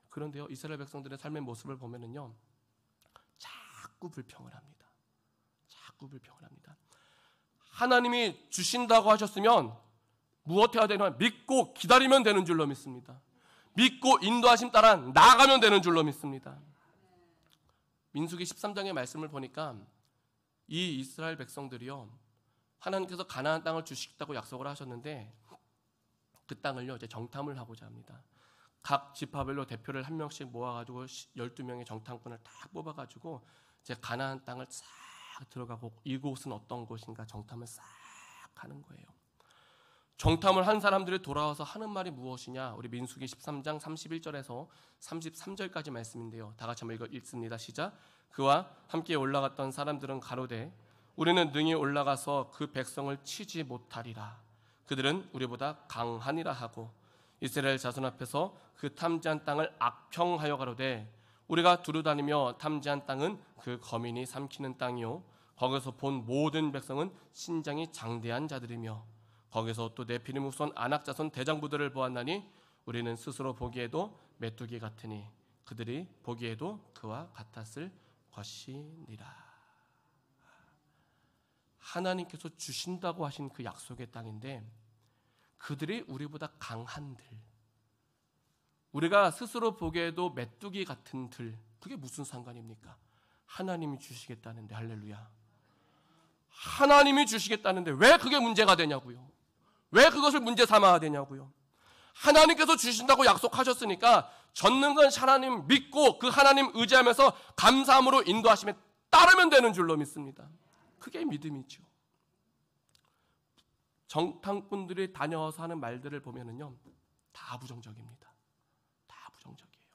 그런데요, 이스라엘 백성들의 삶의 모습을 보면은요, 자꾸 불평을 합니다. 자꾸 불평을 합니다. 하나님이 주신다고 하셨으면 무엇 해야 되나? 믿고 기다리면 되는 줄로 믿습니다. 믿고 인도하심 따라 나아가면 되는 줄로 믿습니다. 민수기 13장의 말씀을 보니까 이 이스라엘 백성들이요, 하나님께서 가나안 땅을 주시겠다고 약속을 하셨는데 그 땅을요 이제 정탐을 하고자 합니다. 각 지파별로 대표를 한 명씩 모아가지고 12명의 정탐꾼을 딱 뽑아가지고 이제 가나안 땅을 싹 들어가고 이곳은 어떤 곳인가 정탐을 싹 하는 거예요. 정탐을 한 사람들이 돌아와서 하는 말이 무엇이냐? 우리 민수기 13장 31절에서 33절까지 말씀인데요. 다 같이 한번 읽습니다. 시작. 그와 함께 올라갔던 사람들은 가로되 우리는 능히 올라가서 그 백성을 치지 못하리라. 그들은 우리보다 강하니라 하고 이스라엘 자손 앞에서 그 탐지한 땅을 악평하여 가로되 우리가 두루다니며 탐지한 땅은 그 거민이 삼키는 땅이요 거기서 본 모든 백성은 신장이 장대한 자들이며 거기서 또 네피림 후손 아낙 자손 대장부들을 보았나니 우리는 스스로 보기에도 메뚜기 같으니 그들이 보기에도 그와 같았을 것이니라. 하나님께서 주신다고 하신 그 약속의 땅인데 그들이 우리보다 강한 들, 우리가 스스로 보기에도 메뚜기 같은 들, 그게 무슨 상관입니까? 하나님이 주시겠다는데. 할렐루야. 하나님이 주시겠다는데 왜 그게 문제가 되냐고요. 왜 그것을 문제 삼아야 되냐고요. 하나님께서 주신다고 약속하셨으니까 전능한 하나님 믿고 그 하나님 의지하면서 감사함으로 인도하심에 따르면 되는 줄로 믿습니다. 그게 믿음이죠. 정탐꾼들이 다녀와서 하는 말들을 보면은요, 다 부정적입니다. 다 부정적이에요.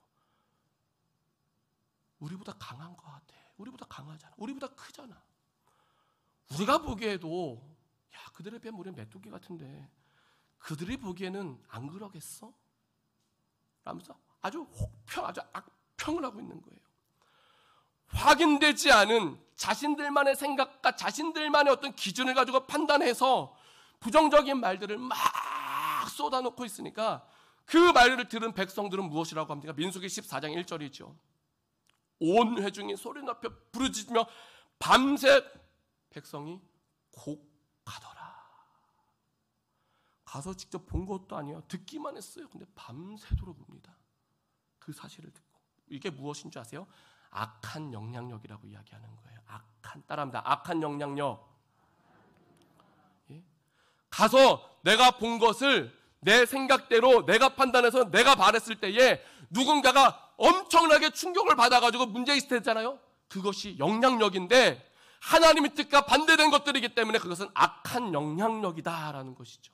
우리보다 강한 것 같아. 우리보다 강하잖아. 우리보다 크잖아. 우리가 보기에도 야, 그들에 비하면 우리는 메뚜기 같은데 그들이 보기에는 안 그러겠어? 라면서 아주 혹평, 아주 악평을 하고 있는 거예요. 확인되지 않은 자신들만의 생각과 자신들만의 어떤 기준을 가지고 판단해서 부정적인 말들을 막 쏟아놓고 있으니까 그 말을 들은 백성들은 무엇이라고 합니까? 민수기 14장 1절이죠. 온 회중이 소리 높여 부르짖으며 밤새 백성이 곡하더라. 가서 직접 본 것도 아니에요. 듣기만 했어요. 근데 밤새도록 웁니다. 그 사실을 듣고. 이게 무엇인 줄 아세요? 악한 영향력이라고 이야기하는 거예요. 따라합니다. 악한 영향력. 예? 가서 내가 본 것을 내 생각대로 내가 판단해서 내가 말했을 때에 누군가가 엄청나게 충격을 받아가지고 문제 있을 때잖아요. 그것이 영향력인데 하나님의 뜻과 반대된 것들이기 때문에 그것은 악한 영향력이다라는 것이죠.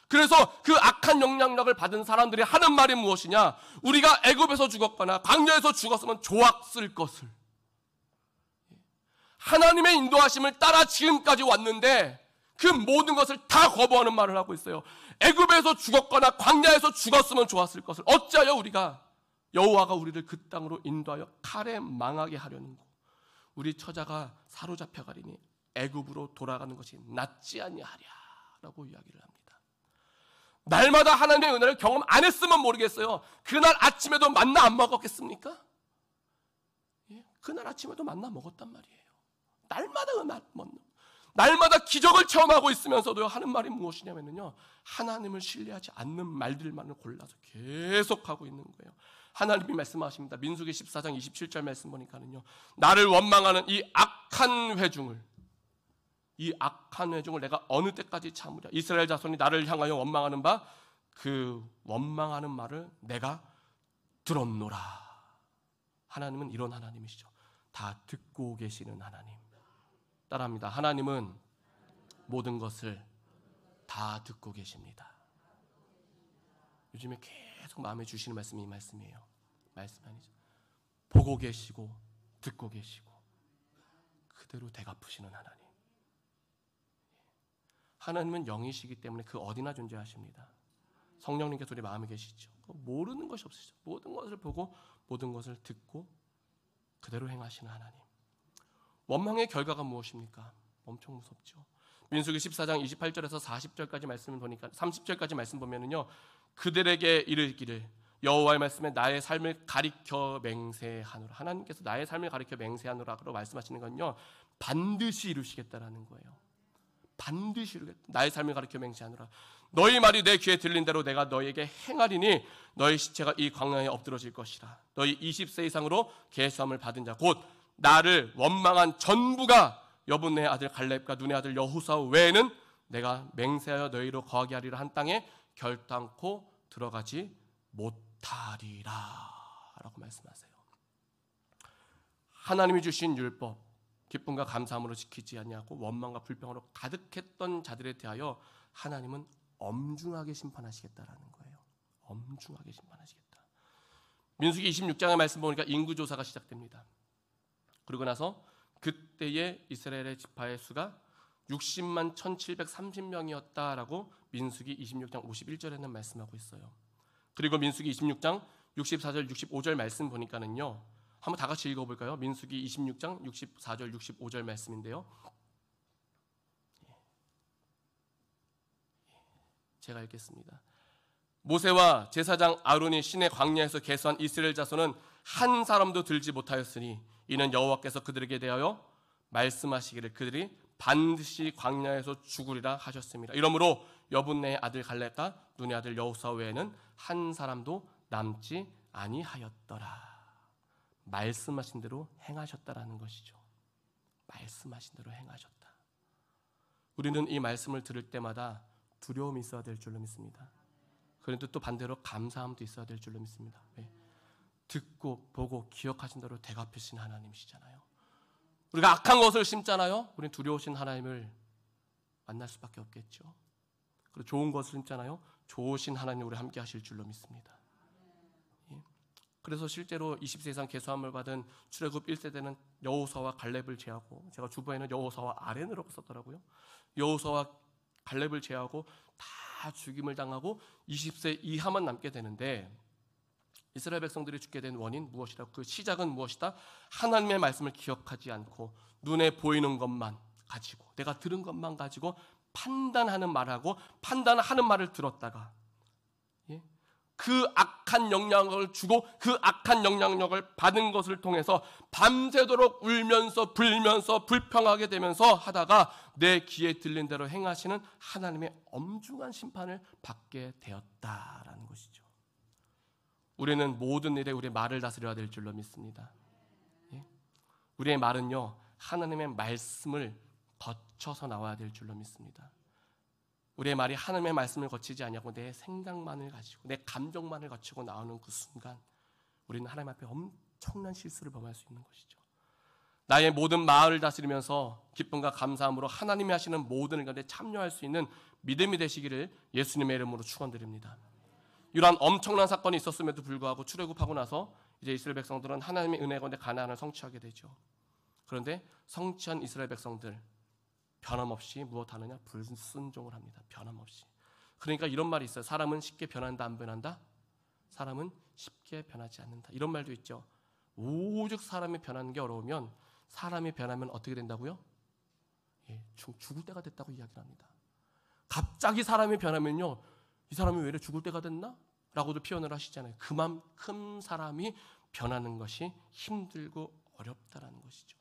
그래서 그 악한 영향력을 받은 사람들이 하는 말이 무엇이냐? 우리가 애굽에서 죽었거나 광야에서 죽었으면 좋았을 것을. 하나님의 인도하심을 따라 지금까지 왔는데 그 모든 것을 다 거부하는 말을 하고 있어요. 애굽에서 죽었거나 광야에서 죽었으면 좋았을 것을. 어찌하여 우리가 여호와가 우리를 그 땅으로 인도하여 칼에 망하게 하려는 거. 우리 처자가 사로잡혀 가리니 애굽으로 돌아가는 것이 낫지 아니하랴라고 이야기를 합니다. 날마다 하나님의 은혜를 경험 안 했으면 모르겠어요. 그날 아침에도 만나 안 먹었겠습니까? 예? 그날 아침에도 만나 먹었단 말이에요. 날마다 날마다 기적을 체험하고 있으면서도 하는 말이 무엇이냐면요, 하나님을 신뢰하지 않는 말들만을 골라서 계속하고 있는 거예요. 하나님이 말씀하십니다. 민수기 14장 27절 말씀 보니까는요, 나를 원망하는 이 악한 회중을 내가 어느 때까지 참으랴. 이스라엘 자손이 나를 향하여 원망하는 바 그 원망하는 말을 내가 들었노라. 하나님은 이런 하나님이시죠. 다 듣고 계시는 하나님. 따라합니다. 하나님은 모든 것을 다 듣고 계십니다. 요즘에 계속 마음에 주시는 말씀이 이 말씀이에요. 말씀 아니죠. 보고 계시고 듣고 계시고 그대로 대갚으시는 하나님. 하나님은 영이시기 때문에 그 어디나 존재하십니다. 성령님께서 우리 마음에 계시죠. 모르는 것이 없으시죠. 모든 것을 보고 모든 것을 듣고 그대로 행하시는 하나님. 원망의 결과가 무엇입니까? 엄청 무섭죠. 민수기 14장 28절에서 40절까지 말씀을 보니까 30절까지 말씀 보면은요, 그들에게 이르기를 여호와의 말씀에 나의 삶을 가리켜 맹세하노라. 하나님께서 나의 삶을 가리켜 맹세하노라고 말씀하시는 건요, 반드시 이루시겠다라는 거예요. 반드시 이루겠다. 나의 삶을 가리켜 맹세하노라. 너희 말이 내 귀에 들린 대로 내가 너희에게 행하리니 너희 시체가 이 광야에 엎드러질 것이라. 너희 20세 이상으로 계수함을 받은 자 곧 나를 원망한 전부가 여분의 아들 갈렙과 눈의 아들 여호수아 외에는 내가 맹세하여 너희로 거하게 하리라 한 땅에 결단코 들어가지 못하리라 라고 말씀하세요. 하나님이 주신 율법 기쁨과 감사함으로 지키지 아니하고 원망과 불평으로 가득했던 자들에 대하여 하나님은 엄중하게 심판하시겠다라는 거예요. 엄중하게 심판하시겠다. 민수기 26장의 말씀 보니까 인구조사가 시작됩니다. 그리고 나서 그때의 이스라엘의 지파의 수가 60만 1730명이었다라고 민수기 26장 51절에는 말씀하고 있어요. 그리고 민수기 26장 64절 65절 말씀 보니까는요, 한번 다 같이 읽어볼까요? 민수기 26장 64절 65절 말씀인데요, 제가 읽겠습니다. 모세와 제사장 아론이 시내 광야에서 계수한 이스라엘 자손은 한 사람도 들지 못하였으니 이는 여호와께서 그들에게 대하여 말씀하시기를 그들이 반드시 광야에서 죽으리라 하셨습니다. 이러므로 여분네의 아들 갈렙과 눈의 아들 여호수아 외에는 한 사람도 남지 아니하였더라. 말씀하신 대로 행하셨다라는 것이죠. 말씀하신 대로 행하셨다. 우리는 이 말씀을 들을 때마다 두려움이 있어야 될 줄로 믿습니다. 그런데 또 반대로 감사함도 있어야 될 줄로 믿습니다. 왜? 듣고 보고 기억하신 대로 대갚으신 하나님이시잖아요. 우리가 악한 것을 심잖아요. 우리는 두려우신 하나님을 만날 수밖에 없겠죠. 그리고 좋은 것을 심잖아요. 좋으신 하나님 우리 함께 하실 줄로 믿습니다. 예. 그래서 실제로 20세 이상 계수함을 받은 출애굽 1세대는 여호수아와 갈렙을 제하고, 제가 주보에는 여호수아와 아렌이라고 썼더라고요. 여호수아와 갈렙을 제하고 다 죽임을 당하고 20세 이하만 남게 되는데, 이스라엘 백성들이 죽게 된 원인 무엇이라? 그 시작은 무엇이다? 하나님의 말씀을 기억하지 않고 눈에 보이는 것만 가지고, 내가 들은 것만 가지고 판단하는 말하고 판단하는 말을 들었다가, 예? 그 악한 영향을 주고 그 악한 영향력을 받은 것을 통해서 밤새도록 울면서 불면서 불평하게 되면서 하다가 내 귀에 들린 대로 행하시는 하나님의 엄중한 심판을 받게 되었다라는 것이죠. 우리는 모든 일에 우리의 말을 다스려야 될 줄로 믿습니다. 예? 우리의 말은요, 하나님의 말씀을 거쳐서 나와야 될 줄로 믿습니다. 우리의 말이 하나님의 말씀을 거치지 않냐고 내 생각만을 가지고 내 감정만을 거치고 나오는 그 순간 우리는 하나님 앞에 엄청난 실수를 범할 수 있는 것이죠. 나의 모든 마음을 다스리면서 기쁨과 감사함으로 하나님이 하시는 모든 일 가운데 참여할 수 있는 믿음이 되시기를 예수님의 이름으로 축원드립니다. 이러한 엄청난 사건이 있었음에도 불구하고 출애굽하고 나서 이제 이스라엘 백성들은 하나님의 은혜 가운데 가나안을 성취하게 되죠. 그런데 성취한 이스라엘 백성들 변함없이 무엇하느냐? 불순종을 합니다. 변함없이. 그러니까 이런 말이 있어요. 사람은 쉽게 변한다, 안 변한다? 사람은 쉽게 변하지 않는다. 이런 말도 있죠. 오직 사람이 변하는 게 어려우면 사람이 변하면 어떻게 된다고요? 예, 죽을 때가 됐다고 이야기를 합니다. 갑자기 사람이 변하면요, 이 사람이 왜 이래 죽을 때가 됐나? 라고도 표현을 하시잖아요. 그만큼 사람이 변하는 것이 힘들고 어렵다라는 것이죠.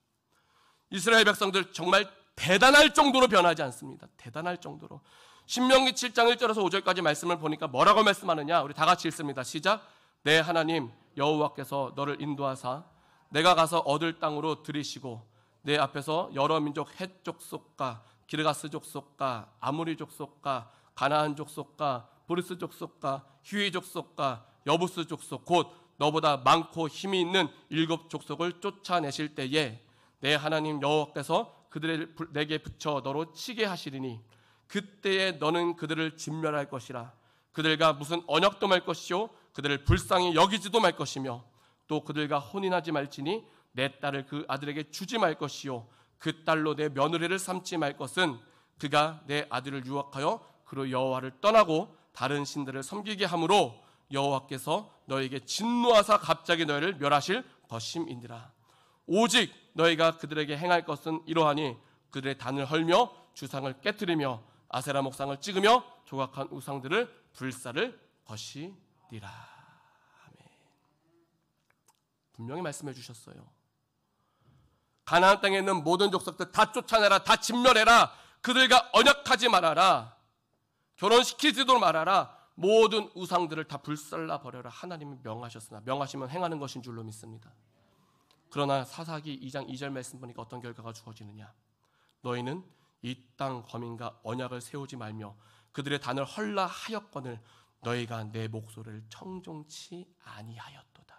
이스라엘 백성들 정말 대단할 정도로 변하지 않습니다. 대단할 정도로. 신명기 7장 1절에서 5절까지 말씀을 보니까 뭐라고 말씀하느냐? 우리 다 같이 읽습니다. 시작. 내 하나님 여호와께서 너를 인도하사 내가 가서 얻을 땅으로 들이시고 내 앞에서 여러 민족 헷 족속과 기르가스 족속과 아모리 족속과 가나안 족속과 브리스 족속과 히위 족속과 여부스 족속 곧 너보다 많고 힘이 있는 7 족속을 쫓아내실 때에 내 하나님 여호와께서 그들을 내게 붙여 너로 치게 하시리니 그때에 너는 그들을 진멸할 것이라. 그들과 무슨 언약도 말 것이요 그들을 불쌍히 여기지도 말 것이며 또 그들과 혼인하지 말지니 내 딸을 그 아들에게 주지 말 것이요 그 딸로 내 며느리를 삼지 말 것은 그가 내 아들을 유혹하여 그로 여호와를 떠나고 다른 신들을 섬기게 함으로 여호와께서 너에게 진노하사 갑자기 너희를 멸하실 것임이니라. 오직 너희가 그들에게 행할 것은 이러하니 그들의 단을 헐며 주상을 깨뜨리며 아세라 목상을 찍으며 조각한 우상들을 불사를 것이니라. 아멘. 분명히 말씀해 주셨어요. 가나안 땅에 있는 모든 족속들 다 쫓아내라, 다 진멸해라, 그들과 언약하지 말아라, 결혼시키지도 말아라, 모든 우상들을 다 불살라 버려라. 하나님이 명하셨으나 명하시면 행하는 것인 줄로 믿습니다. 그러나 사사기 2장 2절 말씀 보니까 어떤 결과가 주어지느냐. 너희는 이 땅 거민과 언약을 세우지 말며 그들의 단을 헐라 하였거늘 너희가 내 목소리를 청종치 아니하였도다.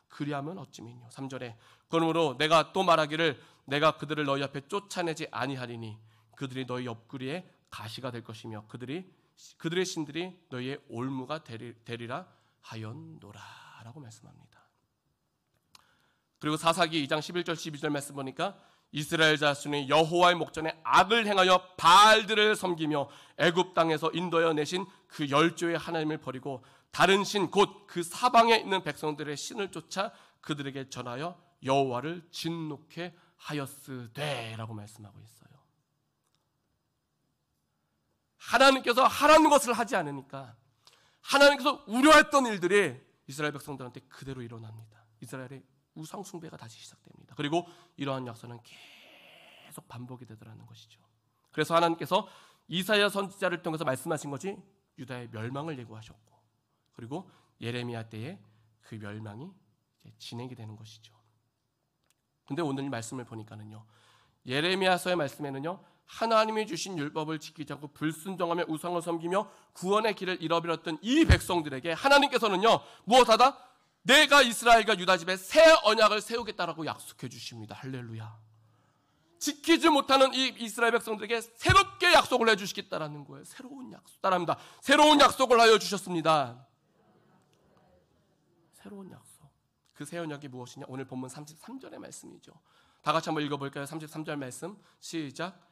그리하면 어찌미뇨. 3절에 그러므로 내가 또 말하기를 내가 그들을 너희 앞에 쫓아내지 아니하리니 그들이 너희 옆구리에 가시가 될 것이며 그들의 신들이 너희의 올무가 되리라 하였노라 라고 말씀합니다. 그리고 사사기 2장 11절 12절 말씀 보니까 이스라엘 자손이 여호와의 목전에 악을 행하여 바알들을 섬기며 애굽 땅에서 인도하여 내신 그 10조의 하나님을 버리고 다른 신 곧 그 사방에 있는 백성들의 신을 쫓아 그들에게 전하여 여호와를 진노케 하였으되 라고 말씀하고 있어요. 하나님께서 하라는 것을 하지 않으니까 하나님께서 우려했던 일들이 이스라엘 백성들한테 그대로 일어납니다. 이스라엘의 우상 숭배가 다시 시작됩니다. 그리고 이러한 역사는 계속 반복이 되더라는 것이죠. 그래서 하나님께서 이사야 선지자를 통해서 말씀하신 것이 유다의 멸망을 예고하셨고, 그리고 예레미야 때에 그 멸망이 진행이 되는 것이죠. 근데 오늘 이 말씀을 보니까는요, 예레미야서의 말씀에는요, 하나님이 주신 율법을 지키지 않고 불순종하며 우상을 섬기며 구원의 길을 잃어버렸던 이 백성들에게 하나님께서는요, 무엇하다? 내가 이스라엘과 유다 집에 새 언약을 세우겠다라고 약속해 주십니다. 할렐루야. 지키지 못하는 이 이스라엘 백성들에게 새롭게 약속을 해주시겠다라는 거예요. 새로운 약속. 따라합니다. 새로운 약속을 하여 주셨습니다. 새로운 약속. 그 새 언약이 무엇이냐? 오늘 본문 33절의 말씀이죠. 다 같이 한번 읽어볼까요? 33절 말씀 시작.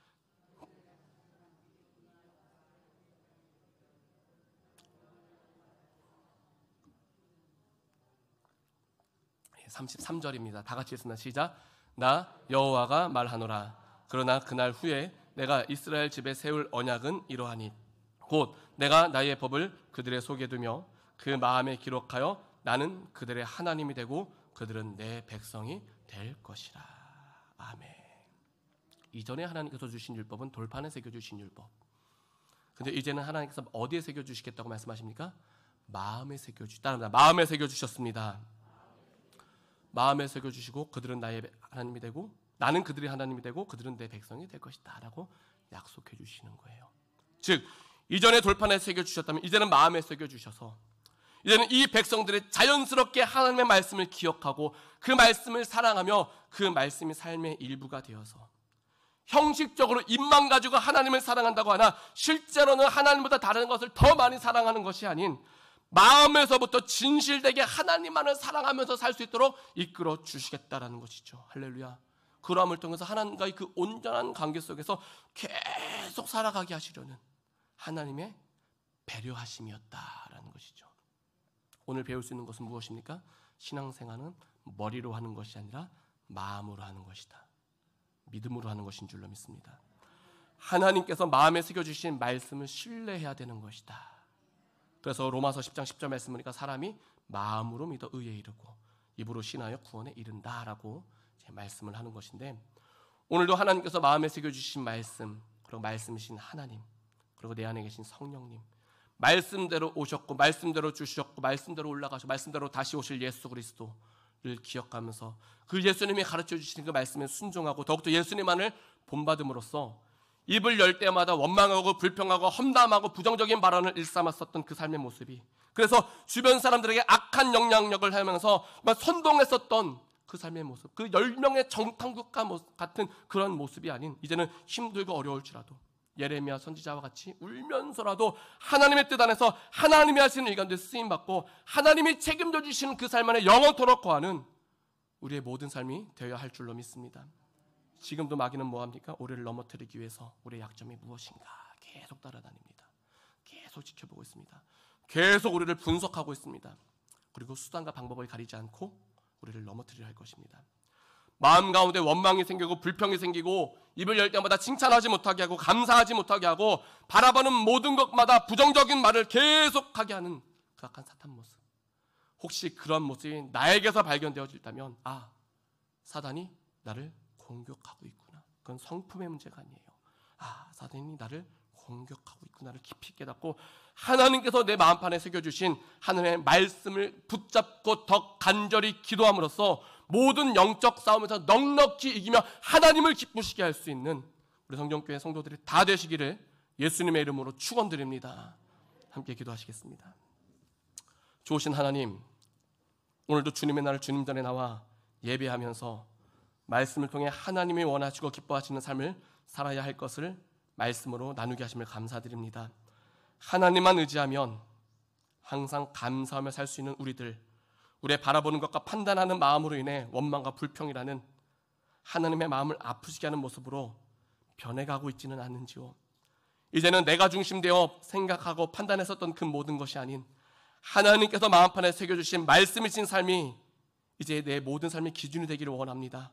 33절입니다. 다 같이 읽습니다. 시작. 나 여호와가 말하노라. 그러나 그날 후에 내가 이스라엘 집에 세울 언약은 이러하니 곧 내가 나의 법을 그들의 속에 두며 그 마음에 기록하여 나는 그들의 하나님이 되고 그들은 내 백성이 될 것이라. 아멘. 이전에 하나님께서 주신 율법은 돌판에 새겨주신 율법. 근데 이제는 하나님께서 어디에 새겨주시겠다고 말씀하십니까? 마음에 새겨주셨습니다. 마음에 새겨주셨습니다. 마음에 새겨주시고 그들은 나의 하나님이 되고 나는 그들의 하나님이 되고 그들은 내 백성이 될 것이다 라고 약속해 주시는 거예요. 즉 이전에 돌판에 새겨주셨다면 이제는 마음에 새겨주셔서 이제는 이 백성들이 자연스럽게 하나님의 말씀을 기억하고 그 말씀을 사랑하며 그 말씀이 삶의 일부가 되어서 형식적으로 입만 가지고 하나님을 사랑한다고 하나 실제로는 하나님보다 다른 것을 더 많이 사랑하는 것이 아닌 마음에서부터 진실되게 하나님만을 사랑하면서 살 수 있도록 이끌어 주시겠다라는 것이죠. 할렐루야. 그러함을 통해서 하나님과의 그 온전한 관계 속에서 계속 살아가게 하시려는 하나님의 배려하심이었다라는 것이죠. 오늘 배울 수 있는 것은 무엇입니까? 신앙생활은 머리로 하는 것이 아니라 마음으로 하는 것이다. 믿음으로 하는 것인 줄로 믿습니다. 하나님께서 마음에 새겨주신 말씀을 신뢰해야 되는 것이다. 그래서 로마서 10장 10절 말씀 보니까 사람이 마음으로 믿어 의에 이르고 입으로 신하여 구원에 이른다라고 말씀을 하는 것인데, 오늘도 하나님께서 마음에 새겨주신 말씀, 그리고 말씀이신 하나님, 그리고 내 안에 계신 성령님, 말씀대로 오셨고 말씀대로 주셨고 말씀대로 올라가시고 말씀대로 다시 오실 예수 그리스도를 기억하면서 그 예수님이 가르쳐 주시는 그 말씀에 순종하고 더욱더 예수님만을 본받음으로써 입을 열 때마다 원망하고 불평하고 험담하고 부정적인 발언을 일삼았었던 그 삶의 모습이, 그래서 주변 사람들에게 악한 영향력을 하면서 선동했었던 그 삶의 모습, 그 10명의 정탐국가 같은 그런 모습이 아닌 이제는 힘들고 어려울지라도 예레미야 선지자와 같이 울면서라도 하나님의 뜻 안에서 하나님이 하시는 일 가운데 쓰임받고 하나님이 책임져 주시는 그 삶 안에 영원토록 거하는 우리의 모든 삶이 되어야 할 줄로 믿습니다. 지금도 마귀는 뭐합니까? 우리를 넘어뜨리기 위해서 우리의 약점이 무엇인가 계속 따라다닙니다. 계속 지켜보고 있습니다. 계속 우리를 분석하고 있습니다. 그리고 수단과 방법을 가리지 않고 우리를 넘어뜨리려 할 것입니다. 마음 가운데 원망이 생기고 불평이 생기고 입을 열 때마다 칭찬하지 못하게 하고 감사하지 못하게 하고 바라보는 모든 것마다 부정적인 말을 계속하게 하는 그 악한 사탄 모습. 혹시 그런 모습이 나에게서 발견되어질다면 사단이 나를 공격하고 있구나. 그건 성품의 문제가 아니에요. 사단이 나를 공격하고 있구나를 깊이 깨닫고 하나님께서 내 마음판에 새겨주신 하나님의 말씀을 붙잡고 더 간절히 기도함으로써 모든 영적 싸움에서 넉넉히 이기며 하나님을 기쁘시게 할 수 있는 우리 성전교회 성도들이 다 되시기를 예수님의 이름으로 축원드립니다. 함께 기도하시겠습니다. 좋으신 하나님, 오늘도 주님의 날을 주님 전에 나와 예배하면서 말씀을 통해 하나님이 원하시고 기뻐하시는 삶을 살아야 할 것을 말씀으로 나누게 하심을 감사드립니다. 하나님만 의지하면 항상 감사하며 살 수 있는 우리의 바라보는 것과 판단하는 마음으로 인해 원망과 불평이라는 하나님의 마음을 아프시게 하는 모습으로 변해가고 있지는 않는지요. 이제는 내가 중심되어 생각하고 판단했었던 그 모든 것이 아닌 하나님께서 마음판에 새겨주신 말씀이신 삶이 이제 내 모든 삶의 기준이 되기를 원합니다.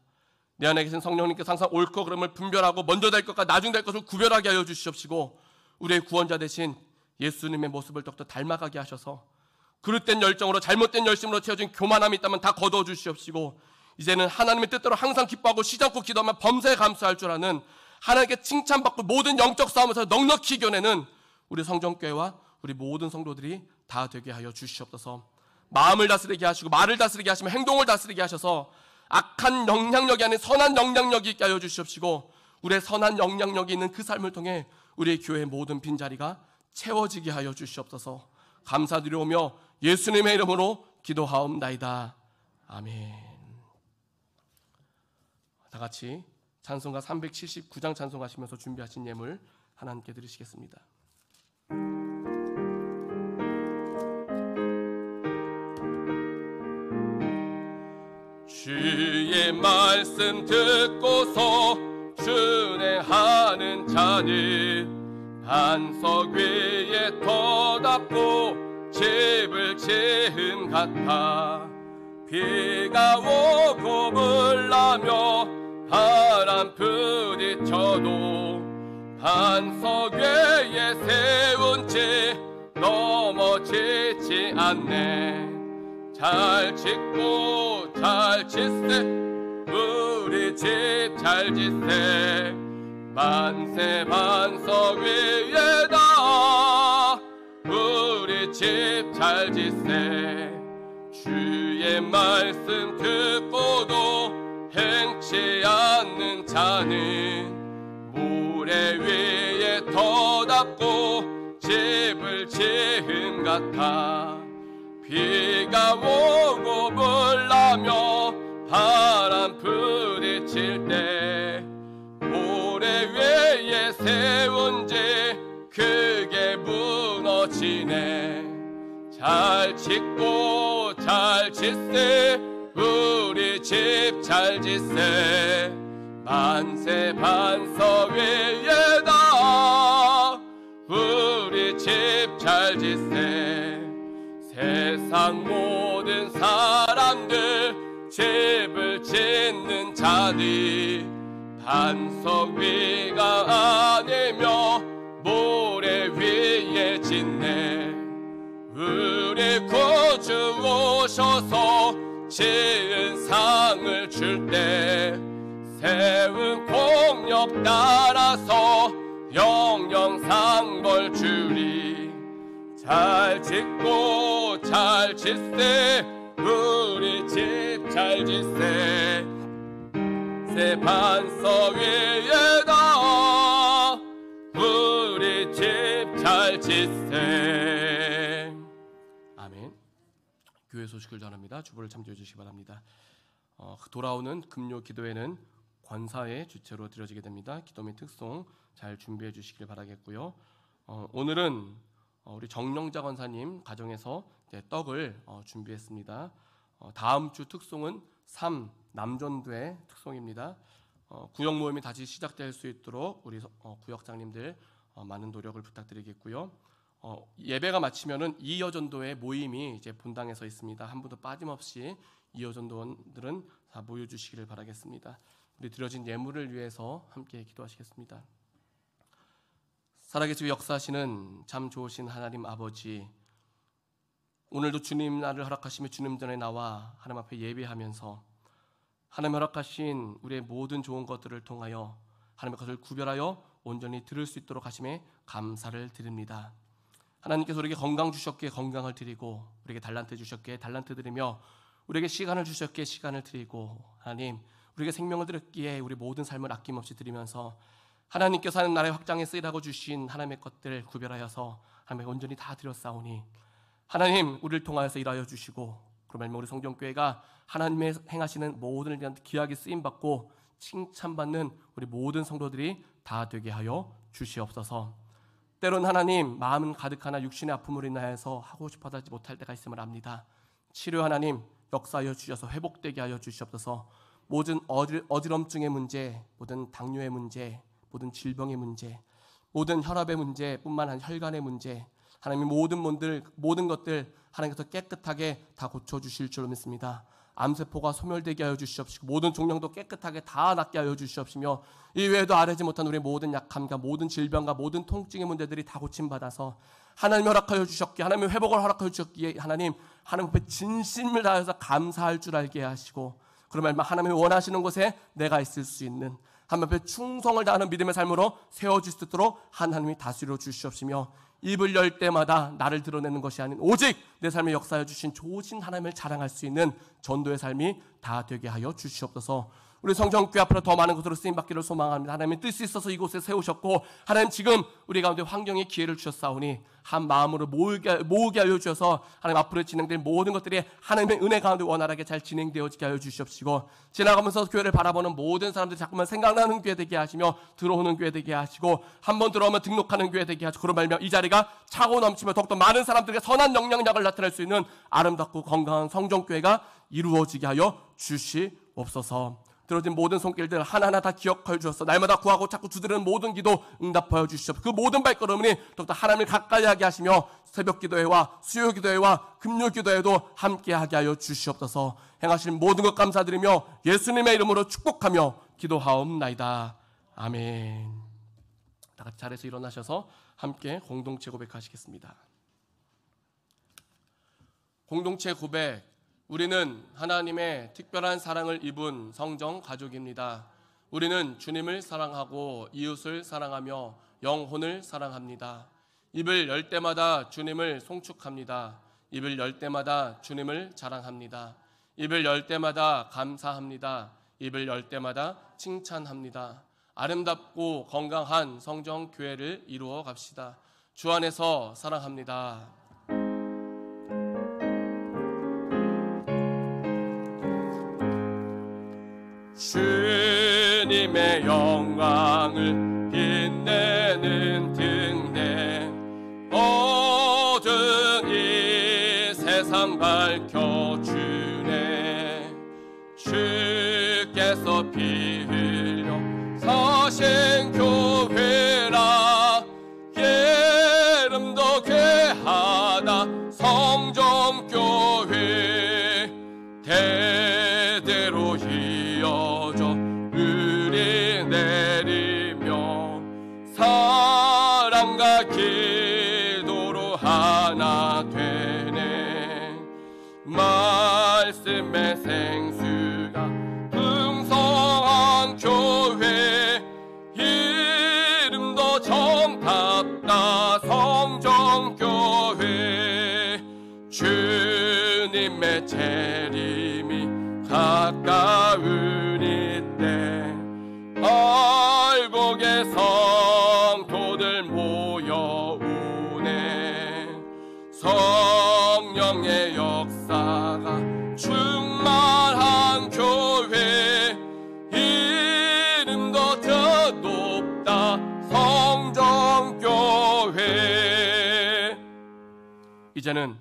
내 안에 계신 성령님께서 항상 옳고 그름을 분별하고 먼저 될 것과 나중 될 것을 구별하게 하여 주시옵시고 우리의 구원자 되신 예수님의 모습을 더욱더 닮아가게 하셔서 그릇된 열정으로 잘못된 열심으로 채워진 교만함이 있다면 다 거두어 주시옵시고 이제는 하나님의 뜻대로 항상 기뻐하고 쉬지 않고 기도하며 범사에 감사할 줄 아는 하나님께 칭찬받고 모든 영적 싸움에서 넉넉히 이겨내는 우리 성전교회와 우리 모든 성도들이 다 되게 하여 주시옵소서. 마음을 다스리게 하시고 말을 다스리게 하시며 행동을 다스리게 하셔서 악한 영향력이 아닌 선한 영향력이 있게 하여 주시옵시고 우리의 선한 영향력이 있는 그 삶을 통해 우리의 교회의 모든 빈자리가 채워지게 하여 주시옵소서. 감사드리오며 예수님의 이름으로 기도하옵나이다. 아멘. 다 같이 찬송가 379장 찬송하시면서 준비하신 예물 하나님께 드리시겠습니다. 주의 말씀 듣고서 준행하는 자는 반석 위에 터닫고 집을 지은 같아. 비가 오고 물나며 바람 부딪혀도 반석 위에 세운 집 넘어지지 않네. 잘 짓고 잘 짓세 우리 집 잘 짓세 만세 반석 위에다 우리 집 잘 짓세. 주의 말씀 듣고도 행치 않는 자는 모래 위에 터닫고 집을 지은 같아. 비가 오고 물나며 바람 부딪힐 때 모래 위에 세운 집 크게 무너지네. 잘 짓고 잘 짓세 우리 집 잘 짓세 만세 반석 위에다 우리 집 잘 짓세. 세상 모든 사람들 집을 짓는 자들 반석 위가 아니며 모래 위에 짓네. 우리 구주 오셔서 지은 상을 줄 때 세운 공력 따라서 영영상 벌 주리. 잘 짓고 잘 짓세 우리 집 잘 짓세 새 반석 위에다 우리 집 잘 짓세. 아멘. 교회 소식을 전합니다. 주보를 참조해 주시기 바랍니다. 돌아오는 금요 기도회는 권사의 주체로 드려지게 됩니다. 기도 및 특송 잘 준비해 주시길 바라겠고요. 오늘은 우리 정영자 권사님 가정에서 떡을 준비했습니다. 다음 주 특송은 3 남전도의 특송입니다. 구역 모임이 다시 시작될 수 있도록 우리 구역장님들 많은 노력을 부탁드리겠고요. 예배가 마치면은 이여전도의 모임이 이제 본당에서 있습니다. 한 분도 빠짐없이 이여전도원들은 다 모여주시기를 바라겠습니다. 우리 드려진 예물을 위해서 함께 기도하시겠습니다. 살아계시고 역사하시는 참 좋으신 하나님 아버지, 오늘도 주님 날을 허락하시며 주님 전에 나와 하나님 앞에 예배하면서 하나님 허락하신 우리의 모든 좋은 것들을 통하여 하나님의 것을 구별하여 온전히 들을 수 있도록 하심에 감사를 드립니다. 하나님께서 우리에게 건강 주셨기에 건강을 드리고, 우리에게 달란트 주셨기에 달란트 드리며, 우리에게 시간을 주셨기에 시간을 드리고, 하나님 우리에게 생명을 드렸기에 우리 모든 삶을 아낌없이 드리면서 하나님께서 하는 나라의 확장에 쓰이라고 주신 하나님의 것들을 구별하여서 하나님의 온전히 다 드렸사오니 하나님 우리를 통하여서 일하여 주시고, 그러면 우리 성전교회가 하나님의 행하시는 모든 일에 귀하게 쓰임받고 칭찬받는 우리 모든 성도들이 다 되게 하여 주시옵소서. 때론 하나님 마음은 가득하나 육신의 아픔으로 인하여서 하고 싶어도 하지 못할 때가 있음을 압니다. 치료 하나님 역사하여 주셔서 회복되게 하여 주시옵소서. 모든 어지럼증의 문제, 모든 당뇨의 문제, 모든 질병의 문제, 모든 혈압의 문제뿐만 아니라 혈관의 문제, 하나님의 모든 것들 하나님께서 깨끗하게 다 고쳐주실 줄로 믿습니다. 암세포가 소멸되게 하여 주시옵시고 모든 종양도 깨끗하게 다 낫게 하여 주시옵시며 이 외에도 아뢰지 못한 우리의 모든 약함과 모든 질병과 모든 통증의 문제들이 다 고침받아서 하나님 허락하여 주셨기에, 하나님의 회복을 허락하여 주셨기에 하나님 앞에 진심을 다해서 감사할 줄 알게 하시고, 그러면 하나님이 원하시는 곳에 내가 있을 수 있는 하나님 앞에 충성을 다하는 믿음의 삶으로 세워질 수 있도록 하나님이 다스려 주시옵시며, 입을 열 때마다 나를 드러내는 것이 아닌 오직 내 삶에 역사하여 주신 좋으신 하나님을 자랑할 수 있는 전도의 삶이 다 되게 하여 주시옵소서. 우리 성전교회 앞으로 더 많은 것으로 쓰임받기를 소망합니다. 하나님의 뜻이 있어서 이곳에 세우셨고, 하나님 지금 우리 가운데 환경의 기회를 주셨사오니 한 마음으로 모으게 하여 주셔서 하나님 앞으로 진행될 모든 것들이 하나님의 은혜 가운데 원활하게 잘 진행되어지게 하여 주시옵시고, 지나가면서 교회를 바라보는 모든 사람들이 자꾸만 생각나는 교회 되게 하시며 들어오는 교회 되게 하시고, 한번 들어오면 등록하는 교회 되게 하시고, 그런 말며 이 자리가 차고 넘치며 더욱더 많은 사람들에게 선한 영향력을 나타낼 수 있는 아름답고 건강한 성전교회가 이루어지게 하여 주시옵소서. 들어진 모든 손길들 하나하나 다 기억하여 주셔서 날마다 구하고 자꾸 두드리는 모든 기도 응답하여 주시옵소서. 그 모든 발걸음이 더욱더 하나님을 가까이 하게 하시며 새벽 기도회와 수요 기도회와 금요 기도회도 함께하게 하여 주시옵소서. 행하시는 모든 것 감사드리며 예수님의 이름으로 축복하며 기도하옵나이다. 아멘. 다 같이 자리에서 일어나셔서 함께 공동체 고백하시겠습니다. 공동체 고백. 우리는 하나님의 특별한 사랑을 입은 성정 가족입니다. 우리는 주님을 사랑하고 이웃을 사랑하며 영혼을 사랑합니다. 입을 열 때마다 주님을 송축합니다. 입을 열 때마다 주님을 자랑합니다. 입을 열 때마다 감사합니다. 입을 열 때마다 칭찬합니다. 아름답고 건강한 성정 교회를 이루어 갑시다. 주 안에서 사랑합니다. 주님의 영광을 빛내는 등대 어두운 이 세상 밝혀주네. 주께서 피 흘려 사신 교회라 이름도 귀하다 성정교회 대대로 이어져 우리 내리며 사랑과 기도로 하나 되네. 말씀의 생수가 풍성한 교회 이름도 정답다 성정교회. 주님의 재림이 가까운 이때 얼곡의 성도들 모여오네. 성령의 역사가 충만한 교회 이름도 더 높다 성정교회. 이제는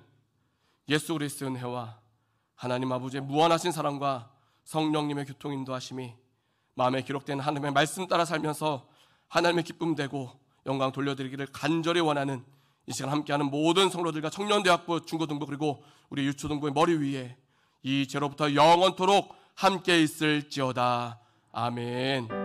예수 그리스도의 은혜와 하나님 아버지의 무한하신 사랑과 성령님의 교통 인도하심이 마음에 기록된 하나님의 말씀 따라 살면서 하나님의 기쁨 되고 영광 돌려드리기를 간절히 원하는 이 시간 함께하는 모든 성도들과 청년대학부, 중고등부 그리고 우리 유초등부의 머리 위에 이 죄로부터 영원토록 함께 있을지어다. 아멘.